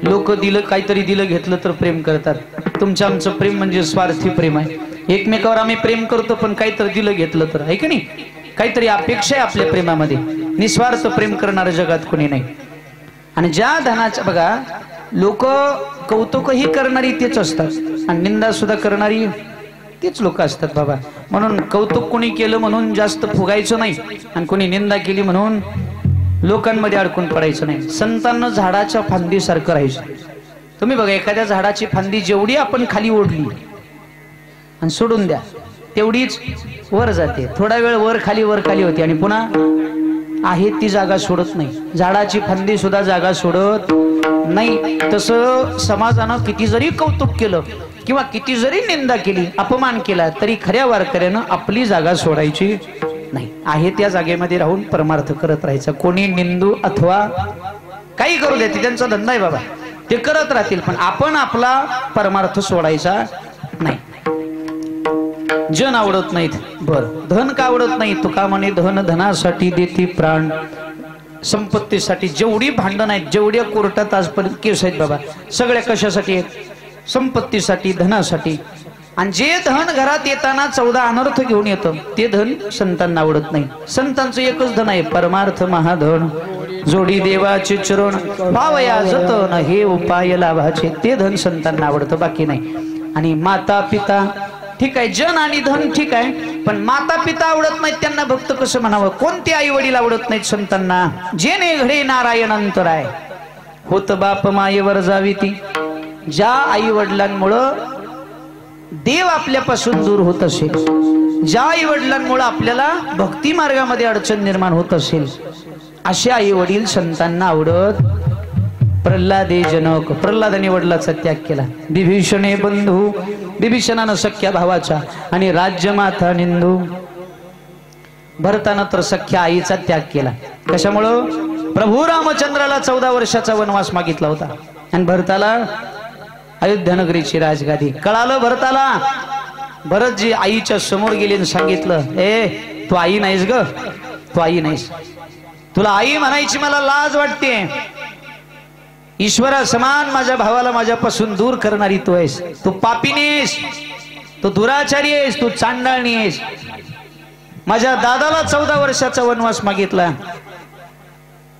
लोक दिलं काहीतरी दिलं घेतलं तर प्रेम करतात. तुमचं आमचं प्रेम म्हणजे स्वार्थी प्रेम आहे. एकमेकावर आम्ही प्रेम करतो पण काहीतरी दिलं घेतलं तर आहे की नाही. काहीतरी अपेक्षा आहे आपल्या प्रेमामध्ये. निस्वार्थ प्रेम करणारं जगात कोणी नाही. आणि ज्या धनाच्या बघा लोक कौतुकही करणारी तेच असतात आणि निंदा सुद्धा करणारी तेच लोक असतात बाबा. म्हणून कौतुक कोणी केलं म्हणून जास्त फुगायचं नाही आणि कोणी निंदा केली म्हणून लोकांमध्ये अडकून पडायचं नाही. संतांना झाडाच्या फांदीसारखं राहायचं. तुम्ही बघा एखाद्या झाडाची फांदी जेवढी आपण खाली ओढली आणि सोडून द्या तेवढीच वर जाते. थोडा वेळ वर खाली होते आणि पुन्हा आहे ती जागा सोडत नाही. झाडाची फांदी सुद्धा जागा सोडत नाही. तसं समाजानं किती जरी कौतुक केलं किंवा किती जरी निंदा केली अपमान केला तरी खऱ्या वारकऱ्यानं आपली जागा सोडायची नाही. आहे त्या जागेमध्ये राहून परमार्थ करत राहायचा. कोणी निंदू अथवा काही करू देते त्यांचा धंदा आहे बाबा, ते करत राहतील पण आपण आपला परमार्थ सोडायचा नाही. जन आवडत नाहीत. बर धन का आवडत नाही? तुका म्हणे धन धनासाठी देती प्राण. संपत्तीसाठी जेवढी भांडण आहेत जेवढ्या कोर्टात आजपर्यंत केस आहेत बाबा सगळ्या कशासाठी आहेत? संपत्तीसाठी धनासाठी. आणि जे धन घरात येताना 14 अनर्थ घेऊन येतं ते धन संतांना आवडत नाही. संतांचं एकच धन आहे परमार्थ महाधन. जोडी देवाचे चरण भावया जतन हे उपाय लाभाचे. ते धन संतांना आवडतं बाकी नाही. आणि माता पिता ठीक आहे, जन आणि धन ठीक आहे पण माता पिता आवडत नाहीत त्यांना भक्त कसं म्हणावं? कोणते आई वडील आवडत नाहीत संतांना? जेने घडे नारायण अंतराय होत बाप मायेवर जावी ती. ज्या आई वडिलांमुळं देव आपल्यापासून दूर होत असेल, ज्या आई वडिलांमुळे आपल्याला भक्ती मार्गामध्ये अडचण निर्माण होत असेल असे आई वडील संतांना आवडत. प्रल्हादे जनक प्रल्हादाने वडिलाचा त्याग केला. विभीषणे बंधू विभीषणानं सख्या भावाचा आणि राज्यमाता निंदू. भरतानं तर सख्या आईचा त्याग केला. कशामुळं? प्रभू रामचंद्राला 14 वर्षाचा वनवास मागितला होता आणि भरताला अयोध्या नगरीची राजगादी. कळालं भरताला. भरत जी आईच्या समोर गेले आणि सांगितलं तू आई नाहीस ग, तू आई नाहीस. तुला आई म्हणायची मला लाज वाटते. ईश्वरा समान माझ्या भावाला माझ्यापासून दूर करणारी तू आहेस. तू पापीनेस, तू दुराचारी आहेस, तू चांडाळणी आहेस. माझ्या दादाला 14 वर्षाचा वनवास मागितला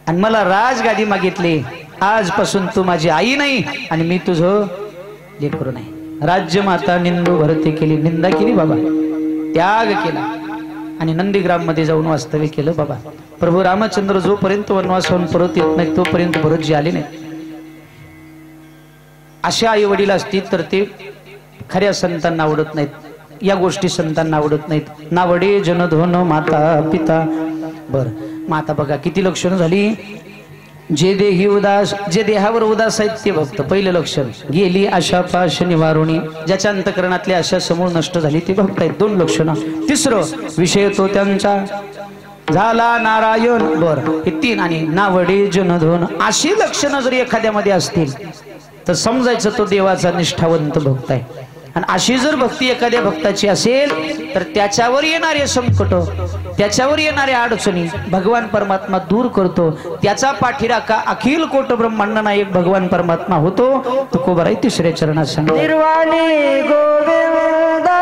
आणि मला राजगादी मागितली. आजपासून तू माझी आई नाही आणि मी तुझं लेकरू नाही. राज्यमाता निंदू भरते केली. निंदा केली बाबा, त्याग केला आणि नंदीग्राम मध्ये जाऊन वास्तव्य केलं बाबा. प्रभू रामचंद्र जोपर्यंत वनवासाहून परत येत नाही तोपर्यंत भरतजी आले नाही. अशा आई वडील असतील तर ते खऱ्या संतांना आवडत नाहीत. या गोष्टी संतांना आवडत नाहीत. नावडे जनधन माता पिता. बर माता बघा किती लक्षणं झाली. जे देही उदास, जे देहावर उदास आहेत ते भक्त. पहिलं लक्षण गेली आशा पाश निवारुणी. ज्याच्या अंतकरणातली आशा समूळ नष्ट झाली ते भक्त आहेत. 2 लक्षणं. तिसरं विषय तो त्यांचा झाला नारायण. बर हे 3. आणि नावडे जनधन. अशी लक्षणं जर एखाद्यामध्ये असतील तर समजायचं तो देवाचा निष्ठावंत भक्त आहे. आणि अशी जर भक्ती एखाद्या भक्ताची असेल तर त्याच्यावर येणारे संकट, त्याच्यावर येणाऱ्या अडचणी भगवान परमात्मा दूर करतो. त्याचा पाठीराखा अखिल कोट ब्रह्मांड नायक भगवान परमात्मा होतो. तुकोबाराय 3ऱ्या चरणात सांगा. निर्वाणी गोविंदा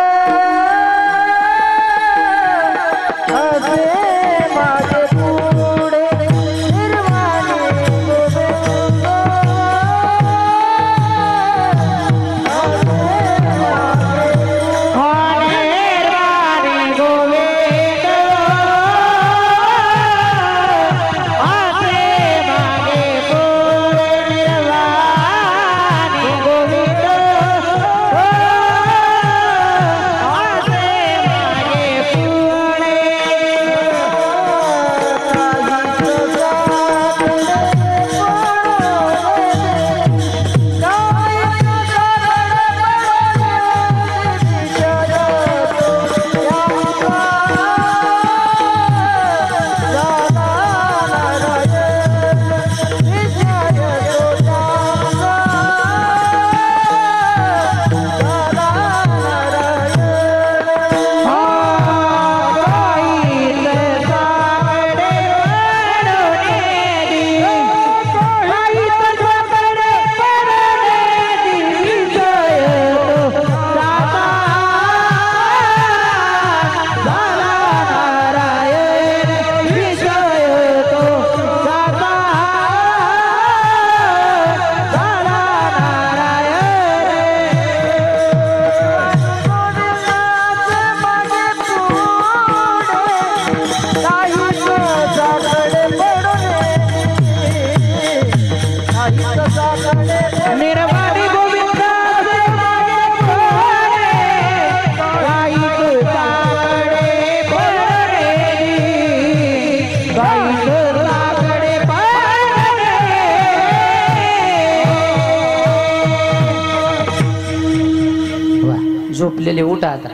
झोपलेले उठा आता,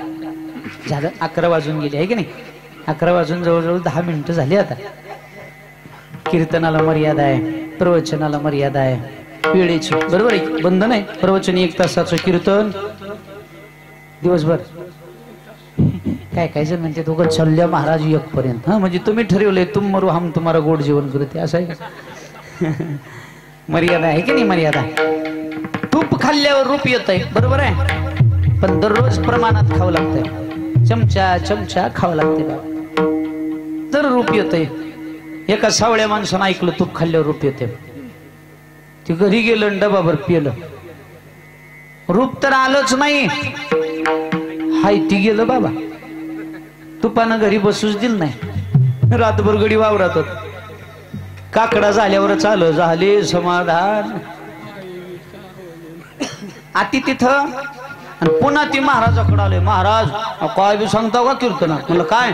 झालं 11 वाजून गेले आहे की नाही, 11 वाजून जवळजवळ 10 मिनिटं झाली. आता कीर्तनाला मर्यादा आहे, प्रवचनाला मर्यादा आहे, वेळेची बरोबर आहे, बंधन आहे. प्रवचन 1 तासाचं, कीर्तन दिवसभर. काय काय जण म्हणते दोघं चल्ल्या महाराज 1 पर्यंत. हा म्हणजे तुम्ही ठरवलंय तुम मरू हम तुम्हाला गोड जेवण करते असं आहे का? मर्यादा आहे की नाही मर्यादा. तूप खाल्ल्यावर रूप येत आहे बरोबर आहे, पण दररोज प्रमाणात खावं लागतंय, चमचा चमचा खावं लागते बाबा तर रूप येत आहे. एका सावळ्या माणसानं ऐकलं तूप खाल्ल्यावर रूप येते, ती घरी गेलं डबाभर पिलं, रूप तर आलंच नाही, हाय ती गेलं बाबा. तुपानं घरी बसूच दिल नाही, रातभर गडी वावरात होत. काकडा झाल्यावरच आलं, झाले समाधान. आती तिथं आणि पुन्हा ती महाराजाकडे आले. महाराज काय बी सांगता का कीर्तना? म्हणलं काय?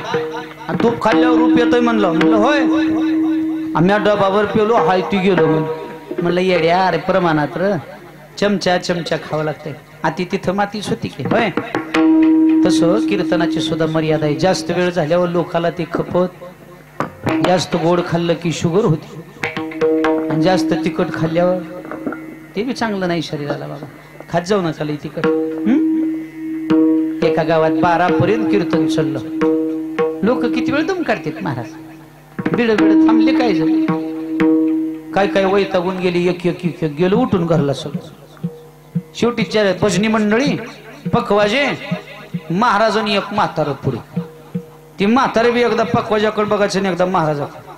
तूप खाल्ल्यावर रूप येतोय म्हणलं. म्हणलं होय, आम्ही डबावर पेलो, हाय ती गेलो. म्हणलं येड्या, अरे प्रमाणात र, चमचा चमचा खावं लागतंय. आती तिथं मातीच होती की होय. तसं कीर्तनाची सुद्धा मर्यादा आहे. जास्त वेळ झाल्यावर लोकाला ती खपत, जास्त गोड खाल्लं की शुगर होती, आणि जास्त तिखट खाल्ल्यावर ते बी चांगलं नाही शरीराला बाबा. खात जाऊ नका लई तिखट. एका गावात 12 पर्यंत कीर्तन चाललं. लोक किती वेळ दम काढतात महाराज, बिड बिड थांबले काय झालं, काय काय वैतागून गेली, एक एक एक एक गेलो उठून घरला सगळं. शेवटी भजनी मंडळी पकवाजे, महाराजांनी एक म्हातारं पुढे, ती म्हातारे बी एकदा पकवाजाकडे बघायचं आणि एकदा महाराजाकडे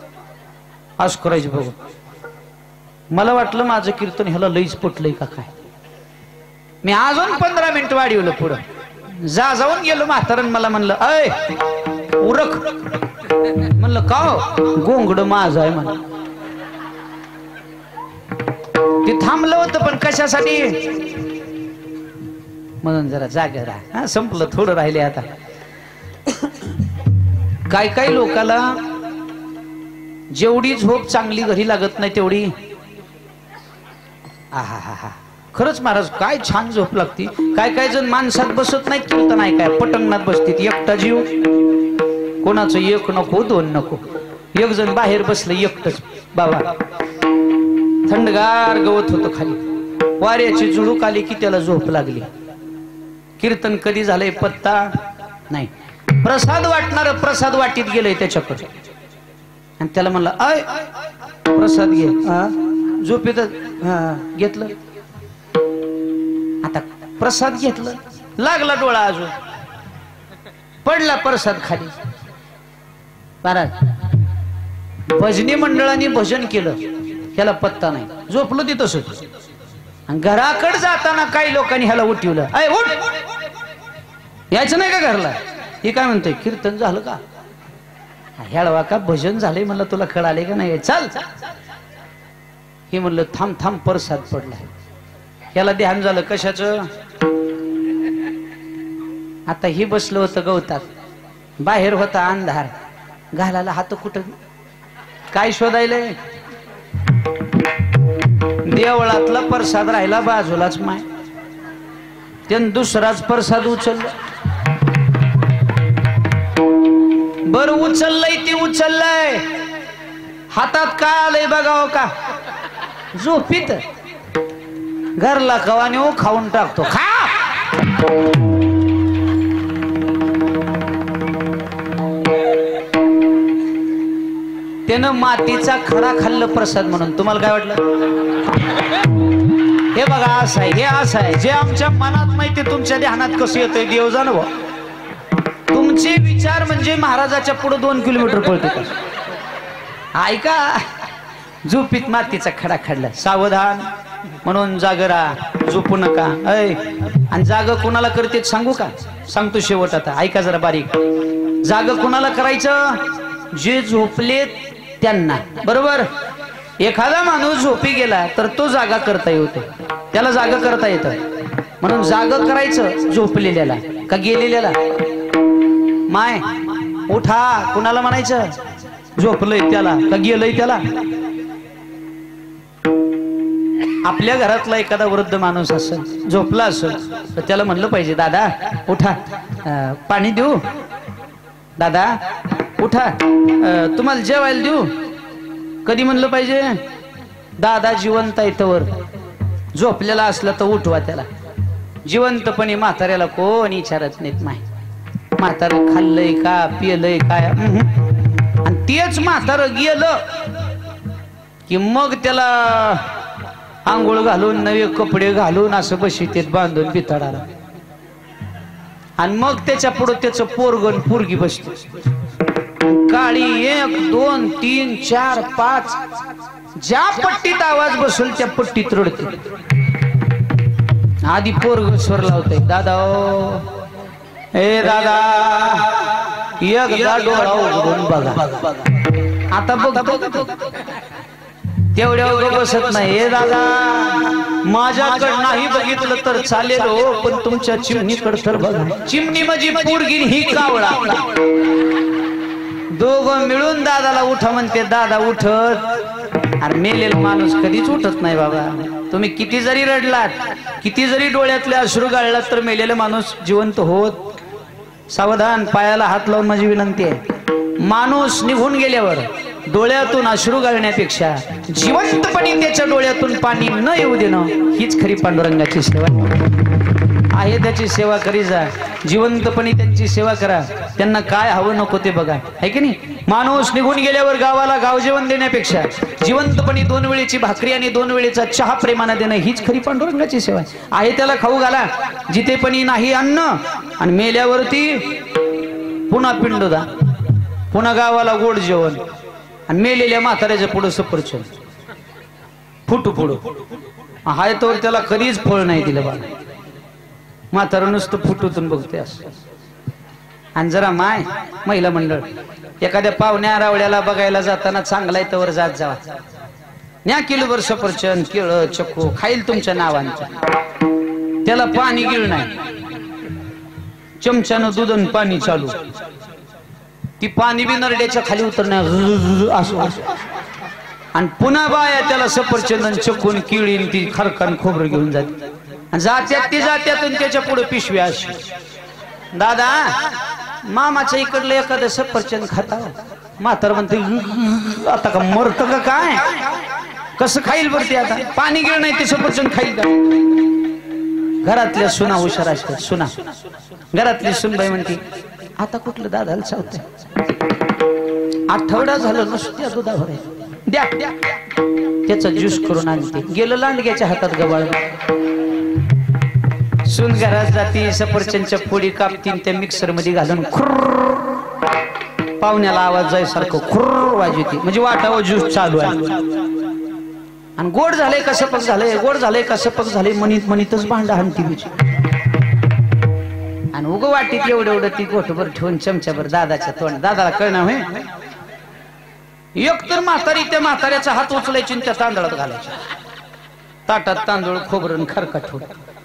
आज करायची बघ. मला वाटलं माझं कीर्तन ह्याला लईच पटलंय का काय. मी अजून 15 मिनिट वाढवलं पुढं, जाऊन गेलो. म्हातारन मला म्हणलं अय उरक. म्हणलं का? गोंगड माझं आहे म्हणा. ते थांबलं होतं पण कशासाठी? म्हणून जरा जागे राहा. हा संपलं, थोडं राहिले आता. काय काय लोकाला जेवढी झोप चांगली घरी लागत नाही तेवढी आहा हा हा खरंच महाराज काय छान झोप लागती. काय काय जण माणसात बसत नाहीत, कीर्तन आहे काय पटंगणात बसतील. एकटा जीव, कोणाचं 1 नको 2 नको. एक जण बाहेर बसलं एकटच बाबा, थंडगार गवत होतं खाली, वाऱ्याची झुळूक आली की त्याला झोप लागली. कीर्तन कधी झालंय पत्ता नाही. प्रसाद वाटणार प्रसाद वाटीत गेलंय त्याच्याकडे, आणि त्याला म्हणलं अय प्रसाद घे. झोपेत घेतलं, आता प्रसाद घेतलं, लागला डोळा, अजून पडला प्रसाद खाली. महाराज भजनी मंडळाने भजन केलं, ह्याला पत्ता नाही, झोपलं ती तसंच. आणि घराकडे जाताना काही लोकांनी ह्याला उठवलं, अय उठ, यायचं नाही का घरला? हे काय म्हणतोय, कीर्तन झालं का? ह्याळवा का भजन झालंय? म्हणलं तुला कळाले का नाही? चाल. हे म्हणलं थांब थांब, प्रसाद पडलाय. ह्याला ध्यान झालं कशाचं? आता ही बसलं होतं गवतात, बाहेर होता अंधार, घालायला हात कुठं काय शोधायलंय? देवळातला प्रसाद राहिला बाजूलाच, माय त्यानं दुसराच प्रसाद उचलला. बर उचललंय ती उचललंय, हातात काय आलंय बघावं का? झोपीत घरला कवा नेऊ, खाऊन टाकतो. खा. त्यानं मातीचा खडा खाल्लं प्रसाद म्हणून. तुम्हाला काय वाटलं? हे बघा असं आहे, हे असं आहे. जे आमच्या मनात नाही ते तुमच्या ध्यानात कसं येतंय देव जाणव. तुमचे विचार म्हणजे महाराजाच्या पुढे 2 किलोमीटर पळते. ऐका, झोपीत मातीचा खडा खाल्ला. सावधान म्हणून जागरा, झोपू नका. आणि जाग कोणाला करते सांगू का? सांगतो शेवट. आता ऐका जरा बारीक. जाग कोणाला करायचं? जे झोपलेत त्यांना, बरोबर. एखादा माणूस झोपी गेला तर तो जागा करता येते, त्याला जागा करता येतं. म्हणून जाग करायचं झोपलेल्याला का गेलेल्याला? माय उठा कुणाला म्हणायचं? झोपलंय त्याला का गेलंय त्याला? आपल्या घरातला एखादा वृद्ध माणूस असेल, झोपला असेल, तर त्याला म्हणलं पाहिजे, दादा उठा, पाणी देऊ, दादा उठा, तुम्हाला जेवायला देऊ. कधी म्हणलं पाहिजे? दादा जिवंत आहे तवर. झोपलेला असला तर उठवा त्याला. जिवंतपणी म्हाताऱ्याला कोण विचारत नाहीत. म्हातारं खाल्लंय का, पियलंय काय, आणि तेच म्हातारं गेलं की मग त्याला आंघोळ घालून, नवे कपडे घालून असं बशीत बांधून बिथाडाला, आणि मग त्याच्या पुढे त्याचं पोरगण पोरगी बसते. काळी 1 2 3 4 5 ज्या पट्टीत आवाज बसून त्या पट्टीत रडते. आधी पोरग स्वर लावतय, दादा ओ, ए दादा, एकदा डोळा उघडून बघा. आता बघतो तेवढ्या बसत नाही. ए दादा, माझ्याकडं नाही बघितलं तर चालेल हो, पण तुमच्या चिमणीकडे तर बघा. चिमणी माझी पोरगी ही कावळा. दोघं मिळून दादाला उठा म्हणते. दादा उठत. अरे मेलेला माणूस कधीच उठत नाही बाबा. तुम्ही किती जरी रडलात, किती जरी डोळ्यातले अश्रू गाळलात, तर मेलेला माणूस जिवंत होत. सावधान, पायाला हात लावून माझी विनंती आहे. माणूस निघून गेल्यावर डोळ्यातून अश्रू गाळण्यापेक्षा जिवंतपणे त्याच्या डोळ्यातून पाणी न येऊ देणं हीच खरी पांडुरंगाची सेवा आहे. त्याची सेवा करी जा, जिवंतपणे त्यांची सेवा करा. त्यांना काय हवं नको ते बघा, आहे की नाही. माणूस निघून गेल्यावर गावाला गाव जेवण देण्यापेक्षा जिवंतपणे 2 वेळेची भाकरी आणि 2 वेळेचा चहा प्रेमाने देणं हीच खरी पांडुरंगाची सेवा आहे. त्याला खाऊ घाला, जिथे पण नाही अन्न, आणि मेल्यावरती पुन्हा पिंडदा, पुन्हा गावाला गोड जेवण, आणि मेलेल्या म्हाताऱ्याच्या पुढं सफरचंद फुटू पुढं. हाय तर त्याला कधीच फळ नाही दिलं बा. म्हातारं नुसतं फुटूतून बघते असं. आणि जरा महिला मंडळ एखाद्या पाहुण्या रावळ्याला बघायला जाताना चांगलाय तवर जात जावा. न्या किलोभर सफरचंद, केळं, चक्कू खाईल तुमच्या नावांचं. त्याला पाणी गिळ नाही, चमच्यानं दूध आणि पाणी चालू. ती पाणी बी नरड्याच्या खाली उतरणार असं. आणि पुन्हा बाया त्याला सफरचंद, चक्कून, केळी, ती खरकान खोबरं घेऊन जाते. जात्यात ती जात्यातून त्याच्या पुढे पिशवी अशी. दादा, मामाच्या इकडलं एखादं सफरचंद खाता. म्हातार म्हणते, आता का मरत का काय, कसं खाईल बरं ते. आता पाणी गिळ नाही ते सफरचंद खाईल का. घरातल्या सुना हुशार असतात. सुना घरातली सुनबाई म्हणते, आता कुठलं दादाला चावतंय, आठवडा झालं नुसत्या दुधावर द्या, त्याचा ज्यूस करून आणते. गेलं लांडग्याच्या हातात गबाळ. सून घरात जाती, सफरचंदच्या फोडी कापतीन, त्या मिक्सर मध्ये घालून खुर्र, पाहुण्याला आवाज जायसारखं खुर्र वाजवते, म्हणजे वाटावं ज्यूस चालू आहे. आणि गोड झालंय का सपक झालंय, गोड झालंय का सपक झालंय म्हणीत म्हणीतच भांडा हाणती तुझी. आणि उग वाटीत एवढं ती गोठभर ठेवून चमच्याभर दादाच्या तोंड. दादाला कळणार होय. एक तर म्हातारी त्या म्हाताऱ्याचा हात उचलायची त्या तांदळात घालायची. ताटात तांदूळ, खोबरं, खरका ठेवून.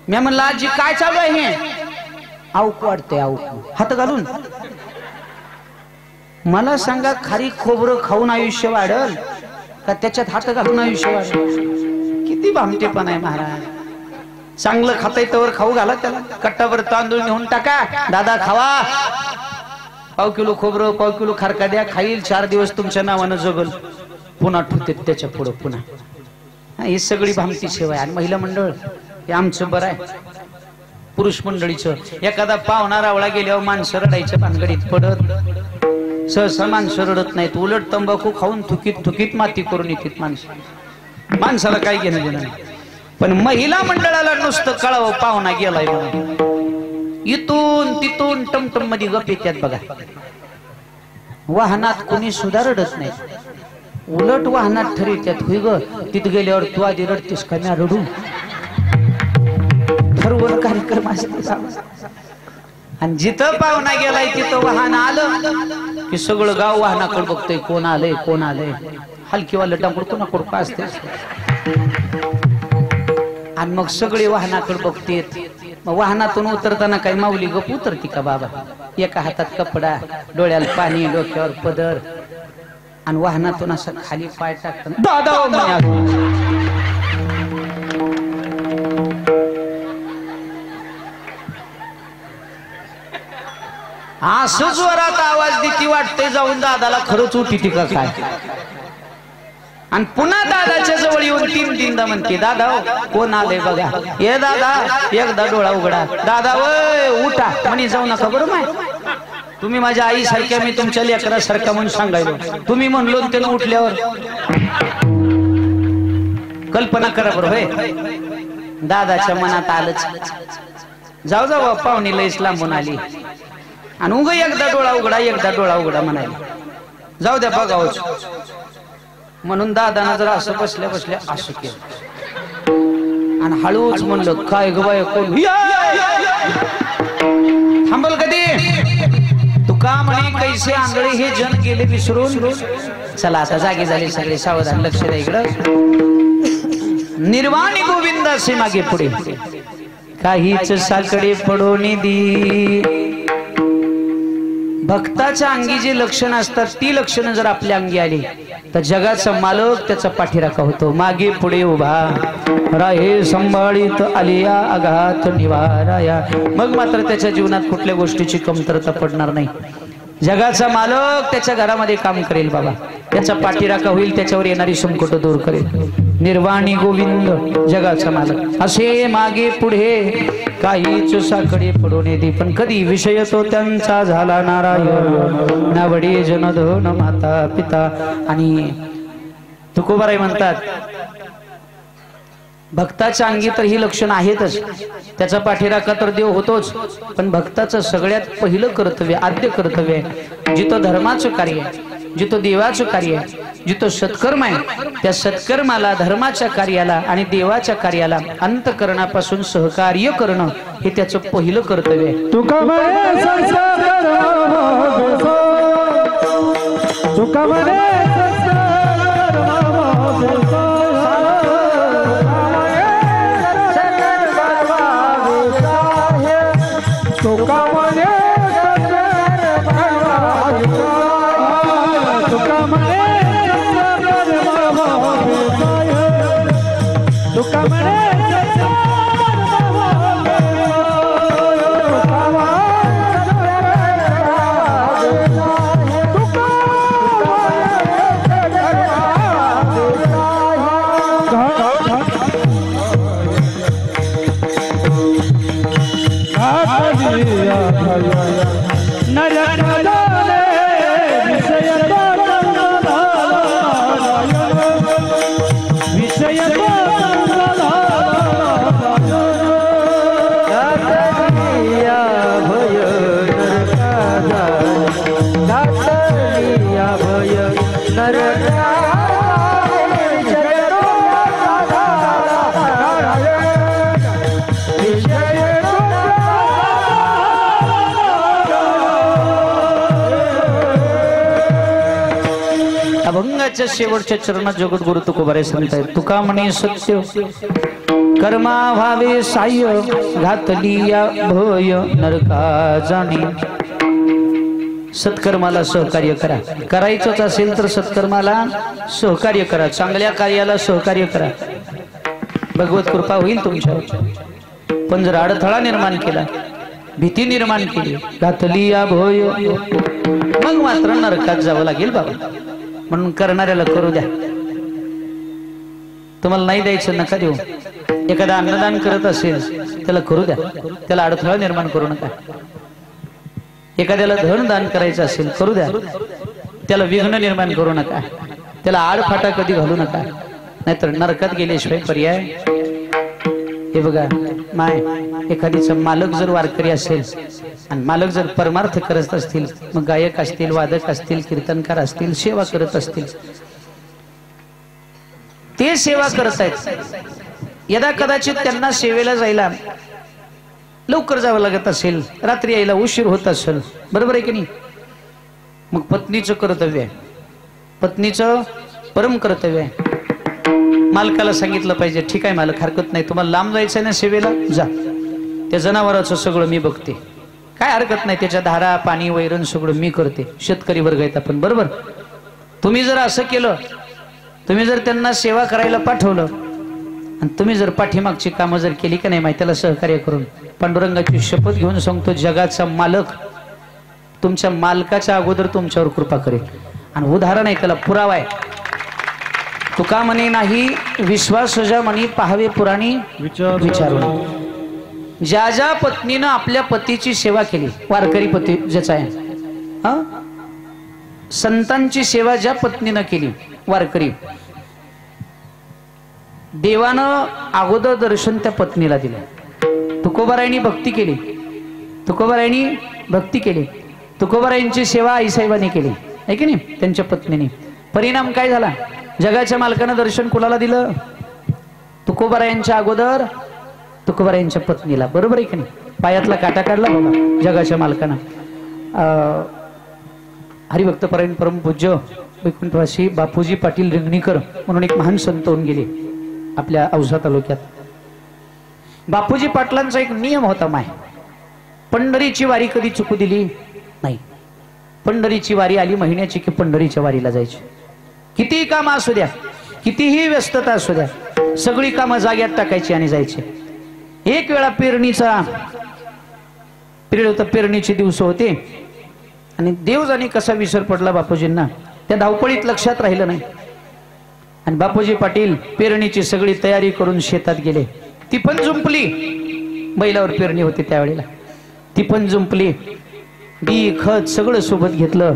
मी म्हणलं, आजी काय चालू आहे हे. आऊक वाढते, आऊक. हात घालून. मला सांगा, खारी खोबरं खाऊन आयुष्य वाढल का त्याच्यात हात घालून आयुष्य वाढल. किती भामटेपण आहे महाराज. चांगलं खाता येतवर खाऊ घाला त्याला. कट्टावर तांदूळ नेऊन टाका, दादा खावा. 1/2 किलो खोबरं, 1/2 किलो खारका द्या, खाईल. 4 दिवस तुमच्या नावानं जगल. पुन्हा ठुते त्याच्या पुढं पुन्हा. ही सगळी भामटी सेवा आहे. आणि महिला मंडळ हे आमचं बरं आहे. पुरुष मंडळीचं एखादा पाहुणा रावळा गेल्यावर माणसं रडायच्या भानगडीत पडत. सहसा माणसं रडत नाहीत, उलट तंबाखू खाऊन थुकीत थुकीत माती करून येतात माणसं. माणसाला काय घेणं देणं नाही. पण महिला मंडळाला नुसतं कळावं पाहुणा गेलाय म्हणून. इथून तिथून टमटम मध्ये गप येतात बघा. वाहनात कोणी सुद्धा रडत नाही, उलट वाहनात ठरवतात, होय ग तिथं गेल्यावर तू आधी रडतेस का, मी रडू. ठरवून कार्यक्रम असते. आणि जिथं पाहुणा गेलाय तिथं वाहन आलं की सगळं गाव वाहनाकडे बघतोय, कोण आलंय कोण आलंय. हलकीवालं टांगूड कोणाकडं का असते. आणि मग सगळे वाहनाकडे बघतेत. मग वाहनातून उतरताना काही माऊली गप उतरती का बाबा. एका हातात कपडा, डोळ्याला पाणी, डोक्यावर पदर, आणि वाहनातून असं खाली पाय टाकताना दादा असं जोरात आवाज देती वाटते जाऊन दादाला खरंच उठी का काय, आणि पुन्हा दादाच्या जवळ येऊन तीनदा म्हणते, दादा कोण आले बघा, ये दादा एकदा डोळा उघडा, दादा वय उठा म्हणे, जाऊ नका बरं माय, तुम्ही माझ्या आई सारख्या, मी तुमच्या लेकरासारखा म्हणून सांगायलो, तुम्ही म्हणलो त्यानं उठल्यावर कल्पना करा बरं होय. दादाच्या मनात आलंच, जाऊ जाऊ पाहुणी लईच लांबून आली, आणि उग एकदा डोळा उघडा एकदा डोळा उघडा म्हणाले, जाऊ द्या बघावच म्हणून दादाना जरा असं बसल्या बसल्या असं केलं, आणि हळूच म्हणलं, काय ग बाय कोण थांबल कधी, तुका म्हणे कैसे आंधळे हे जन गेले विसरून, चला आता जागे झाले सगळे, सावधान लक्ष द्या इकडं. निर्वाणी गोविंदाचे मागे पुढे काहीच साकडे पडून दी. भक्ताच्या अंगी जे लक्षण असतात ती लक्षणं जर आपल्या अंगी आली तर जगाचा मालक त्याचा पाठीराखा होतो. मागे पुढे उभा राहे संभाळीत आलिया आघात निवाराया, मग मात्र त्याच्या जीवनात कुठल्या गोष्टीची कमतरता पडणार नाही. जगाचा मालक त्याच्या घरामध्ये काम करेल बाबा, त्याचा पाठीराखा होईल, त्याच्यावर येणारी संकट दूर करेल. निर्वाणी गोविंद जगाचा मालक असे मागे पुढे काहीच साकडे पडून दे. पण कधी विषय तो त्यांचा झाला नारायण, नावडे जनधन माता पिता. आणि तुकोबाराय म्हणतात, भक्ताच्या अंगी तर ही लक्षण आहेतच, त्याचा पाठीराखा तर देव होतोच, पण भक्ताचं सगळ्यात पहिलं कर्तव्य, आद्य कर्तव्य, जिथं धर्माचं कार्य आहे, जिथं देवाचं कार्य आहे, जिथं सत्कर्म आहे, त्या सत्कर्माला, धर्माच्या कार्याला आणि देवाच्या कार्याला अंतःकरणापासून सहकार्य करणं हे त्याचं पहिलं कर्तव्य आहे. अभंगाच्या शेवटच्या चरणात जगद्गुरु तुकोबाराय सांगतायत, तुका म्हणे सत्य कर्मा भावे साह्य, घातली या भय नरका जाणे. सत्कर्माला सहकार्य करा, करायचंच असेल तर सत्कर्माला सहकार्य करा, चांगल्या कार्याला सहकार्य करा, भगवत कृपा होईल तुमच्यावर. पण जर अडथळा निर्माण केला, भीती निर्माण केली, घातली या भय, मग मात्र नरकात जावं लागेल बाबा. म्हणून करणाऱ्याला करू द्या, तुम्हाला नाही द्यायचं नका देऊ. एखादा अन्नदान करत असेल त्याला करू द्या, त्याला अडथळा निर्माण करू नका. एखाद्याला धन दान करायचं असेल करू द्या, त्याला विघ्न निर्माण करू नका, त्याला आडफाटा कधी घालू नका, नाहीतर नरकात गेल्याशिवाय पर्याय. हे बघा माय, एखादीचा मालक जर वारकरी असेल आणि मालक जर परमार्थ करत असतील, मग गायक असतील, वादक असतील, कीर्तनकार असतील, सेवा करत असतील, ते सेवा करत आहेत, यदा कदाचित त्यांना सेवेला जायला लवकर जावं लागत असेल, रात्री यायला उशीर होत असेल, बरोबर आहे की नाही, मग पत्नीचं कर्तव्य आहे, पत्नीचं परम कर्तव्य आहे. मालकाला सांगितलं पाहिजे, ठीक आहे मालक, हरकत नाही, तुम्हाला लांब जायचंय ना सेवेला, जा, त्या जनावराचं सगळं मी बघते, काय हरकत नाही, त्याच्या धारा पाणी वैरण सगळं मी करते, शेतकरी वर्ग आहेत आपण, बरोबर. तुम्ही जर असं केलं, तुम्ही जर त्यांना सेवा करायला पाठवलं आणि तुम्ही जर पाठीमागची कामं जर केली का नाही माहिती, त्याला सहकार्य करून, पांडुरंगाची शपथ घेऊन सांगतो, जगाचा मालक तुमच्या मालकाच्या अगोदर तुमच्यावर कृपा करेल. आणि उदाहरण आहे, त्याला पुरावा आहे. तुका म्हणे नाही विश्वास ज्या म्हणी पाहावे पुराणी विचारून. ज्या ज्या पत्नीनं आपल्या पतीची सेवा केली, वारकरी पती ज्याचा आहे, संतांची सेवा ज्या पत्नीनं केली वारकरी, देवानं अगोदर दर्शन त्या पत्नीला दिलं. तुकोबारायांनी भक्ती केली, तुकोबारायांनी भक्ती केली, तुकोबारायांची सेवा आईसाहेबांनी केली आहे की नाही, त्यांच्या पत्नीने. परिणाम काय झाला? जगाच्या मालकानं दर्शन कुणाला दिलं? तुकोबारायांच्या अगोदर तुकोबारायांच्या पत्नीला. बरोबर आहे की नाही? पायातला काटा काढला बाबा जगाच्या मालकानं. हरिभक्त परायण परमपूज्य वैकुंठवासी बापूजी पाटील रिंगणीकर म्हणून एक महान संत होऊन गेले आपल्या औसा तालुक्यात. बापूजी पाटलांचा एक नियम होता माय, पंढरीची वारी कधी चुकू दिली नाही. पंढरीची वारी आली महिन्याची की पंढरीच्या वारीला जायची. कितीही कामं असू द्या, कितीही व्यस्तता असू द्या, सगळी कामं जाग्यात टाकायची आणि जायची. एक वेळा पेरणीचा पिरियड होता, पेरणीचे दिवस होते आणि देव जाणे कसा विसर पडला बापूजींना. त्या धावपळीत लक्षात राहिलं नाही आणि बापूजी पाटील पेरणीची सगळी तयारी करून शेतात गेले. ती पण जुंपली, बैलावर पेरणी होती त्यावेळेला, ती पण जुंपली. बी खत सगळं सोबत घेतलं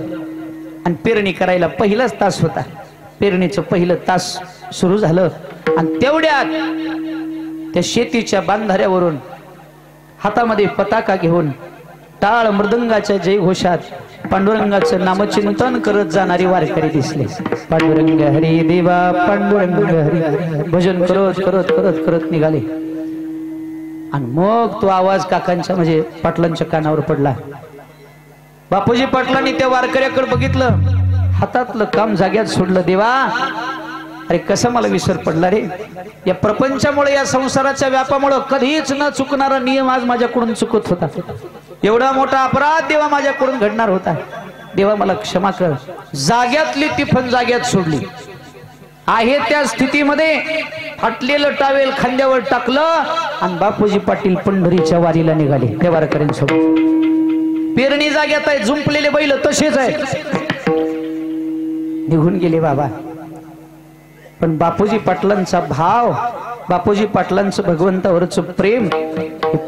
आणि पेरणी करायला पहिलाच तास होता. पेरणीचं पहिलं तास सुरू झालं आणि तेवढ्यात त्या शेतीच्या बांधाऱ्यावरून हातामध्ये पताका घेऊन टाळ मृदंगाच्या जयघोषात पांडुरंगाचं नामचिंतन करत जाणारी वारकरी दिसले. पांडुरंग हरी देवा पांडुरंग हरी भजन करत करत करत करत निघाले. आणि मग तो आवाज काकांच्या म्हणजे पाटलांच्या कानावर पडला. बापूजी पाटलांनी त्या वारकऱ्याकडे बघितलं, हातातलं काम जाग्यात सोडलं. देवा अरे कसा मला विसर पडला रे. या प्रपंचामुळे, या संसाराच्या व्यापामुळे कधीच न चुकणारा नियम आज माझ्याकडून चुकत होता. एवढा मोठा अपराध देवा माझ्याकडून घडणार होता. देवा मला क्षमा कर. जाग्यातली टिफन जाग्यात सोडली. आहे त्या स्थितीमध्ये फाटलेलं टावेल खांद्यावर टाकलं आणि बापूजी पाटील पंढरीच्या वारीला निघाले त्या वारकऱ्यांसोबत. पेरणी जाग्यात आहे, जुंपलेले बैल तसेच आहेत, निघून गेले बाबा. पण बापूजी पाटलांचा भाव, बापूजी पाटलांचं भगवंतावरचं प्रेम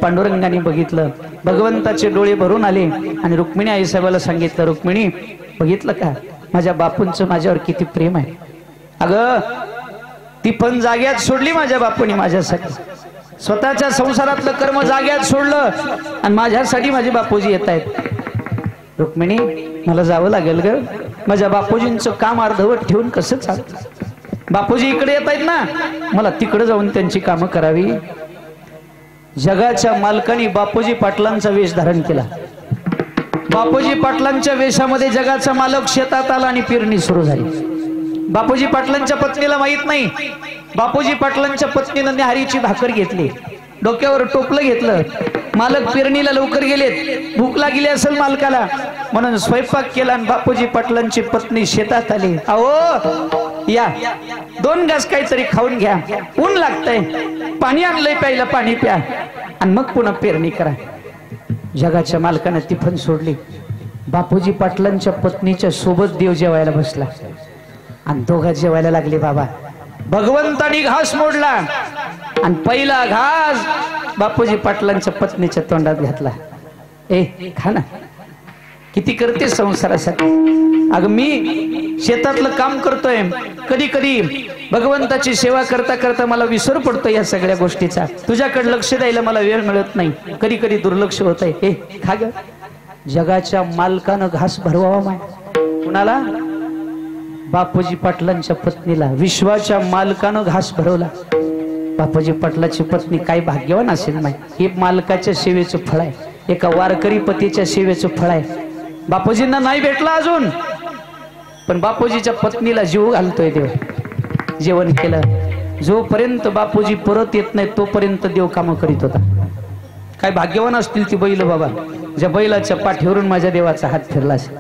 पांडुरंगाने बघितलं. भगवंताचे डोळे भरून आले आणि रुक्मिणी आईसाहेबाला सांगितलं, रुक्मिणी बघितलं का माझ्या बापूंचं माझ्यावर किती प्रेम आहे. अगं ती पण जाग्यात सोडली माझ्या बापूंनी माझ्यासाठी. स्वतःच्या संसारातलं कर्म जाग्यात सोडलं आणि माझ्यासाठी माझे बापूजी येत आहेत. रुक्मिणी मला जावं लागेल ग, माझ्या बापूजींचं काम अर्धवट ठेवून कसं चालतं. बापूजी इकडे येत आहेत ना, मला तिकडे जाऊन त्यांची कामं करावी. जगाच्या मालकाने बापूजी पाटलांचा वेश धारण केला. बापूजी पाटलांच्या वेशामध्ये जगाचा मालक शेतात आला आणि पेरणी सुरू झाली. बापूजी पाटलांच्या पत्नीला माहित नाही, बापूजी पाटलांच्या पत्नीनं न्याहारीची भाकर घेतली, डोक्यावर टोपलं घेतलं. मालक पेरणीला लवकर गेलेत, भूक लागली असेल मालकाला म्हणून स्वयंपाक केला आणि बापूजी पाटलांची पत्नी शेतात आली. अहो या 2 घास काहीतरी खाऊन घ्या, ऊन लागतंय, पाणी आणलंय प्यायला, पाणी प्या आणि मग पुन्हा पेरणी करा. जगाच्या मालकानं टिफन सोडली. बापूजी पाटलांच्या पत्नीच्या सोबत देव जेवायला बसला आणि दोघा जेवायला लागले. बाबा भगवंतानी घास मोडला आणि पहिला घास बापूजी पाटलांच्या पत्नीच्या तोंडात घातला. ए खा ना, किती करते संसारासाठी. अगं मी शेतातलं काम करतोय, कधी कधी भगवंताची सेवा करता करता मला विसर पडतो या सगळ्या गोष्टीचा. तुझ्याकडे लक्ष द्यायला मला वेळ मिळत नाही, कधी कधी दुर्लक्ष होत आहे. ए खा ग. जगाच्या मालकानं घास भरवावा माय कुणाला? बापूजी पाटलांच्या पत्नीला. विश्वाच्या मालकानं घास भरवला. बापूजी पाटलाची पत्नी काय भाग्यवान असेल माय. हे मालकाच्या सेवेचं फळ आहे, एका वारकरी पतीच्या सेवेचं फळ आहे. बापूजींना नाही भेटला अजून, पण बापूजीच्या पत्नीला जीव घालतोय देव. जेवण केलं. जोपर्यंत बापूजी परत येत नाही तोपर्यंत देव कामं करीत होता. काय भाग्यवान असतील ती बैल बाबा, ज्या बैलाच्या पाठीवरून माझ्या देवाचा हात फिरला असेल.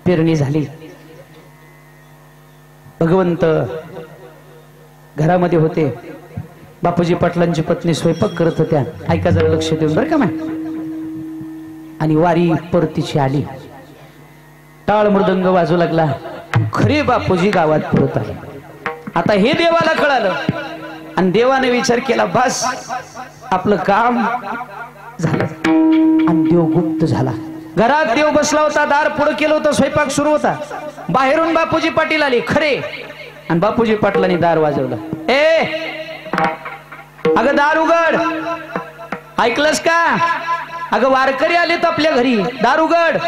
पेरणी झाली. भगवंत घरामध्ये होते. बापूजी पाटलांची पत्नी स्वयंपाक करत होत्या. ऐका जरा लक्ष देऊन बरं का माय. आणि वारी परतीची आली. टाळ मृदंग वाजू लागला. खरे बापूजी गावात परत आले. आता हे देवाला कळालं आणि देवाने विचार केला, बस आपलं काम झालं. आणि देव गुप्त झाला. घरात देव बसला होता, दार पुढं केलं होतं, स्वयंपाक सुरू होता. बाहेरून बापूजी पाटील आले खरे आणि बापूजी पाटलांनी दार वाजवलं. अगं दार उघड, ऐकलंस का? अगं वारकरी आलेत आपल्या घरी, दार उघड.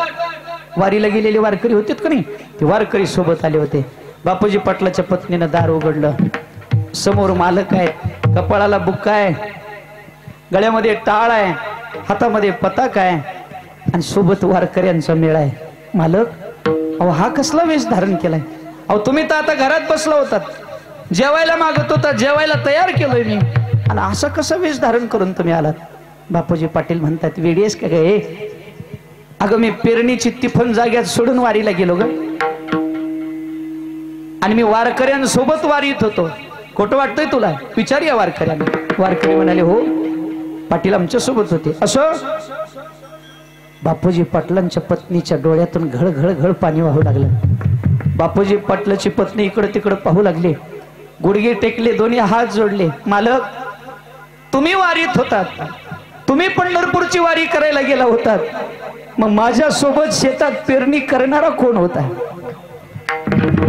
वारीला गेलेले वारकरी होते का नाही, ते वारकरी सोबत आले होते. बापूजी पाटलाच्या पत्नीनं दार उघडलं. समोर मालक आहे, कपाळाला बुक्का आहे, गळ्यामध्ये टाळ आहे, हातामध्ये पताक आहे आणि सोबत वारकऱ्यांचा मेळा आहे. मालक, अहो हा कसला वेश धारण केलाय? अहो तुम्ही तर आता घरात बसला होतात, जेवायला मागत होता, जेवायला तयार केलोय मी, आणि असं कसं वेश धारण करून तुम्ही आलात? बापूजी पाटील म्हणतात, वेडीस का गे? अगं मी पेरणीची तिफन जाग्यात सोडून वारीला गेलो ग, आणि मी वारकऱ्यांसोबत वारीत होतो. खोटं वाटतंय तुला? विचार या वारकऱ्यांना. वारकरी म्हणाले, हो पाटील आमच्या सोबत होते. असं? बापूजी पाटलांच्या पत्नीच्या डोळ्यातून घळ घळ घळ पाणी वाहू लागलं. बापूजी पाटलाची पत्नी इकडे तिकडे पाहू लागले, गुडघे टेकले, दोन्ही हात जोडले. मालक, तुम्ही वारीत होतात, तुम्ही पंढरपूरची वारी करायला गेला होतात, मग माझ्या सोबत शेतात पेरणी करणारा कोण होता?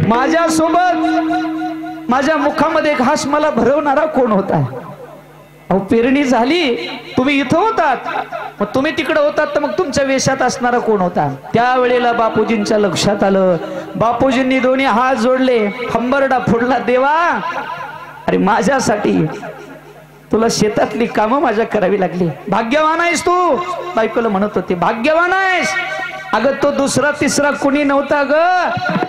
माझ्या सोबत माझ्या मुखामध्ये घास मला भरवणारा कोण होता? अहो पेरणी झाली, तुम्ही इथं होतात, मग तुम्ही तिकडे होतात, तर मग तुमच्या वेशात असणारा कोण होता? त्यावेळेला बापूजींच्या लक्षात आलं. बापूजींनी दोन्ही हात जोडले, हंबरडा फोडला. देवा, अरे माझ्यासाठी तुला शेतातली कामं माझ्या करावी लागली. भाग्यवान आहेस तू, बायकोला म्हणत होते, भाग्यवान आहेस. अगं तो दुसरा तिसरा कुणी नव्हता ग,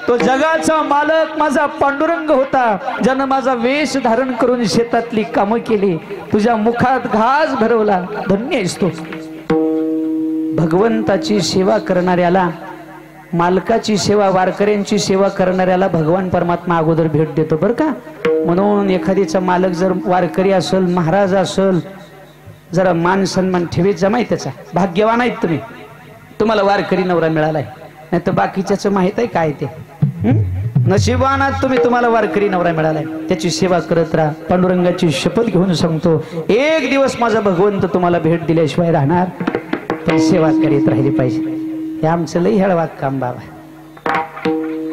तो जगाचा मालक माझा पांडुरंग होता, ज्यानं माझा वेश धारण करून शेतातली कामं केली, तुझ्या मुखात घास भरवला. धन्य आहेस तू. भगवंताची सेवा करणाऱ्याला, मालकाची सेवा, वारकऱ्यांची सेवा करणाऱ्याला भगवान परमात्मा अगोदर भेट देतो बरं का. म्हणून एखादीचा मालक जर वारकरी असेल, महाराज असेल, जरा मान सन्मान ठेवीत जमाय त्याचा. भाग्यवान आहेत तुम्ही, तुम्हाला वारकरी नवरा मिळालाय. नाही तर बाकीच्याच माहित आहे काय ते. नशिबान आहात तुम्ही, तुम्हाला वारकरी नवरा मिळालाय. त्याची सेवा करत राहा. पांडुरंगाची शपथ घेऊन सांगतो, एक दिवस माझा भगवंत तुम्हाला भेट दिल्याशिवाय राहणार, पण सेवा करीत राहिली पाहिजे. हे आमचं लई हेळवाक काम बाबा.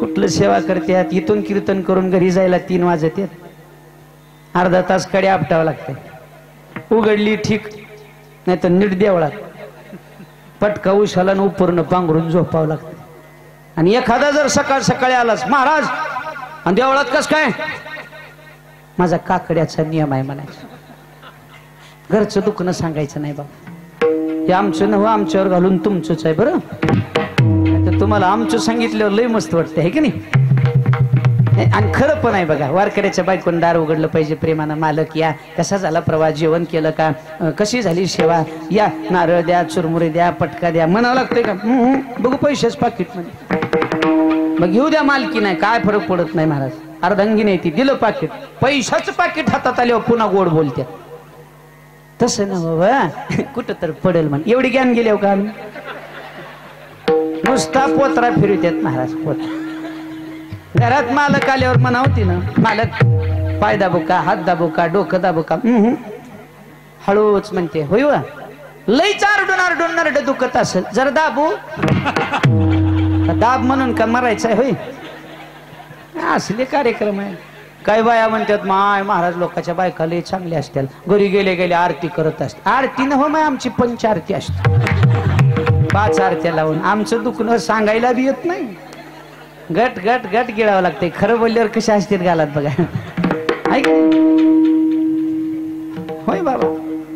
कुठलं सेवा करतात? इथून कीर्तन करून घरी जायला 3 वाजतात, अर्धा तास कडे आपटावं लागतं. उघडली ठीक, नाही तर नीट देवळात पटका उशाला पूर्ण पांघरून झोपावं लागतं. आणि एखादा जर सकाळ सकाळी आलाच, महाराज आणि देवळात कस काय? माझा काकड्याचा नियम आहे म्हणायचं. घरचं दुखणं सांगायचं नाही बाबा. हे आमचं नव्ह, आमच्यावर घालून तुमचंच आहे बरं. तर तुम्हाला आमचं सांगितल्यावर लय मस्त वाटतं, आहे की नाही? आणि खरं पण आहे बघा. वारकऱ्याच्या बायकोन दार उघडलं पाहिजे प्रेमानं. मालक या, कसा झाला प्रवास, जेवण केलं का, कशी झाली सेवा, या नारळ द्या, चुरमुरे द्या, पटका द्या म्हणावं लागतंय का? बघू पैसेच पाकिट मध्ये, मग घेऊ द्या मालकी, नाही काय फरक पडत नाही महाराज. अर्धांगी नाही ती, दिलं पाकिट, पैशाचं पाकिट हातात आल्यावर पुन्हा गोड बोलते. तसं ना बाबा, कुठं तर पडेल म्हण. एवढी ज्ञान गेले का आम्ही? नुसता पोतरा फिरवतात महाराज. पोत घरात मालक आल्यावर म्हणावती ना, मालक पाय दाबू का, हात दाबू का, डोकं दाबू का? हळूच म्हणते, होय वा. लईच आरडून नरड दुखत असेल, जर दाबू. दाब म्हणून का मरायचं होय? असले कार्यक्रम आहे. काय बाया म्हणतात, माय महाराज लोकांच्या बायका लई चांगल्या असतात, घरी गेले गेले आरती करत असतात. आरती न हो माय, आमची 5 आरती असते, 5 आरत्या लावून. आमचं दुखणं सांगायला बी येत नाही. गट गट गट गिळावं लागतंय. खरं बोलल्यावर कशा असतात गालात बघा. ऐक होय बाबा,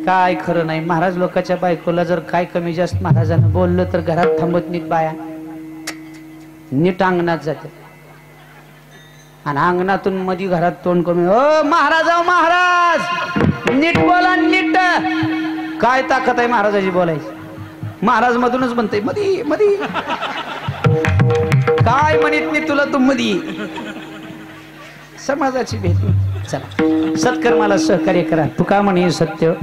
काय खरं नाही. महाराज लोकांच्या बायकोला जर काय कमी जास्त महाराजांना बोललं तर घरात थांबत नीट बाया, नीट अंगणात जाते. आणि अंगणातून मधी घरात तोंड कमी, ओ महाराज, महाराज नीट बोला, नीट. काय ताकद आहे महाराजाची बोलायची? महाराज मधूनच म्हणते मधी मधी. काय म्हणत मी तुला, तू मधी. समाजाची भेट. चला, सत्कर्माला सहकार्य करा. तू का म्हणे सत्य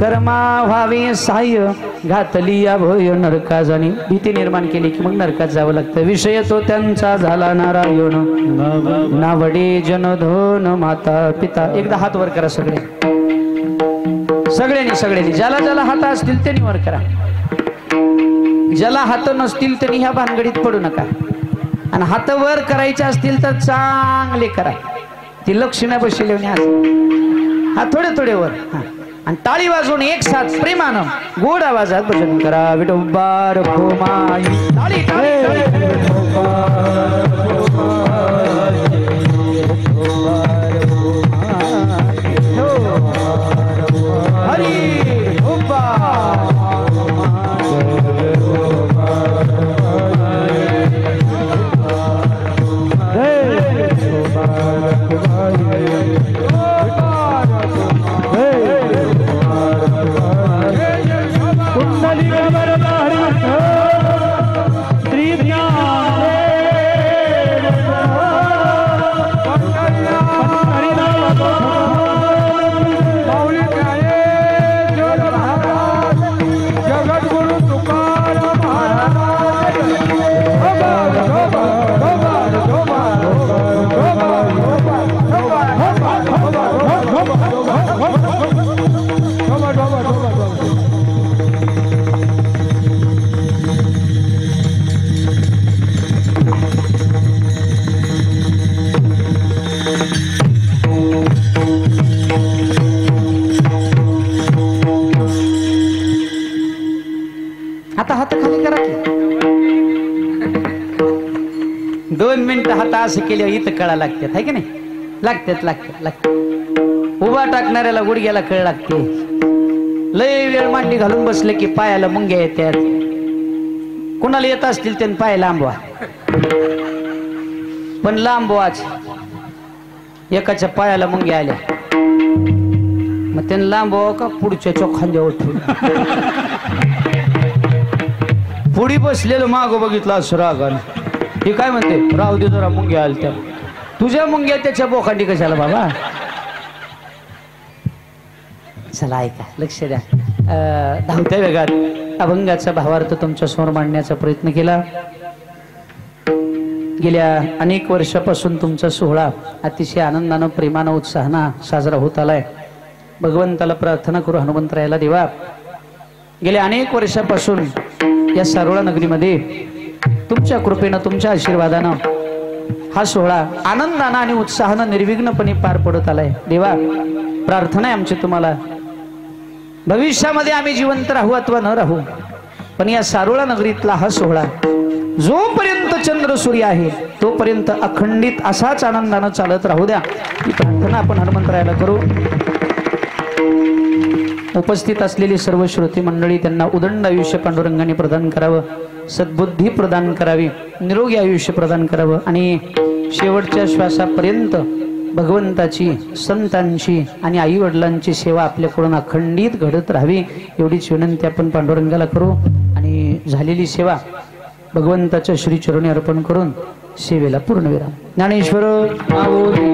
कर्मा व्हावे सहाय्य घातली या भय नरका जाणी भीती निर्माण केली की मग नरकात जावं लागतं विषय तो त्यांचा झाला नारायण नावडे जनधन माता पिता एकदा हात वर करा सगळ्यांनी ज्याला ज्याला हात असतील त्यांनी वर करा ज्याला हात नसतील त्यांनी ह्या भानगडीत पडू नका आणि हात वर करायचे असतील तर चांगले करा ती लक्ष्मी बसली हा थोडे वर हा आणि टाळी वाजवून एक साथ प्रेमानं गोड आवाजात भजन करा विठोबार भोमाई टाळी हरी आता हात खाली करा की 2 मिनिटं हात असं केले इथं कळा लागतात है की नाही लागतात उभा टाकणाऱ्याला गुडघ्याला कळ लागते लय वेळ मांडी घालून बसले की पायाला मुंग्या येतात कुणाला येत असतील त्यांनी पाय लांबवा पण लांबवाच एकाच्या पायाला मुंग्या आल्या मग त्यांनी लांबवा का पुढच्या चोखांद्यावर ठेवून पुढी बसलेलं मागं बघितलं असं रागान हे काय म्हणते राहू दे जरा मुंग्या आल्या त्या तुझ्या मुंग्या त्याच्या बोखांडी कशाला बाबा चला ऐका लक्ष द्या धावत्या वेगात अभंगाचा भावार्थ तुमच्या समोर मांडण्याचा प्रयत्न केला गेल्या अनेक वर्षापासून तुमचा सोहळा अतिशय आनंदानं प्रेमानं उत्साहानं साजरा होत आलाय भगवंताला प्रार्थना करू हनुमंतरायाला देवा गेल्या अनेक वर्षापासून या सारोळा नगरीमध्ये तुमच्या कृपेनं तुमच्या आशीर्वादानं हा सोहळा आनंदानं आणि उत्साहानं निर्विघ्नपणे पार पडत आलाय देवा प्रार्थना आहे आमची तुम्हाला भविष्यामध्ये आम्ही जिवंत राहू अथवा न राहू पण या सारोळा नगरीतला हा सोहळा जोपर्यंत चंद्र सूर्य आहे तोपर्यंत अखंडित असाच आनंदानं चालत राहू द्या ही प्रार्थना आपण हनुमंतरायाला करू उपस्थित असलेली सर्व श्रोती मंडळी त्यांना उदंड आयुष्य पांडुरंगाने प्रदान करावं सद्बुद्धी प्रदान करावी निरोगी आयुष्य प्रदान करावं आणि शेवटच्या श्वासापर्यंत भगवंताची संतांची आणि आई वडिलांची सेवा आपल्याकडून अखंडित घडत राहावी एवढीच विनंती आपण पांडुरंगाला करू आणि झालेली सेवा भगवंताच्या श्री चरणी अर्पण करून सेवेला पूर्णविराम ज्ञानेश्वर माऊली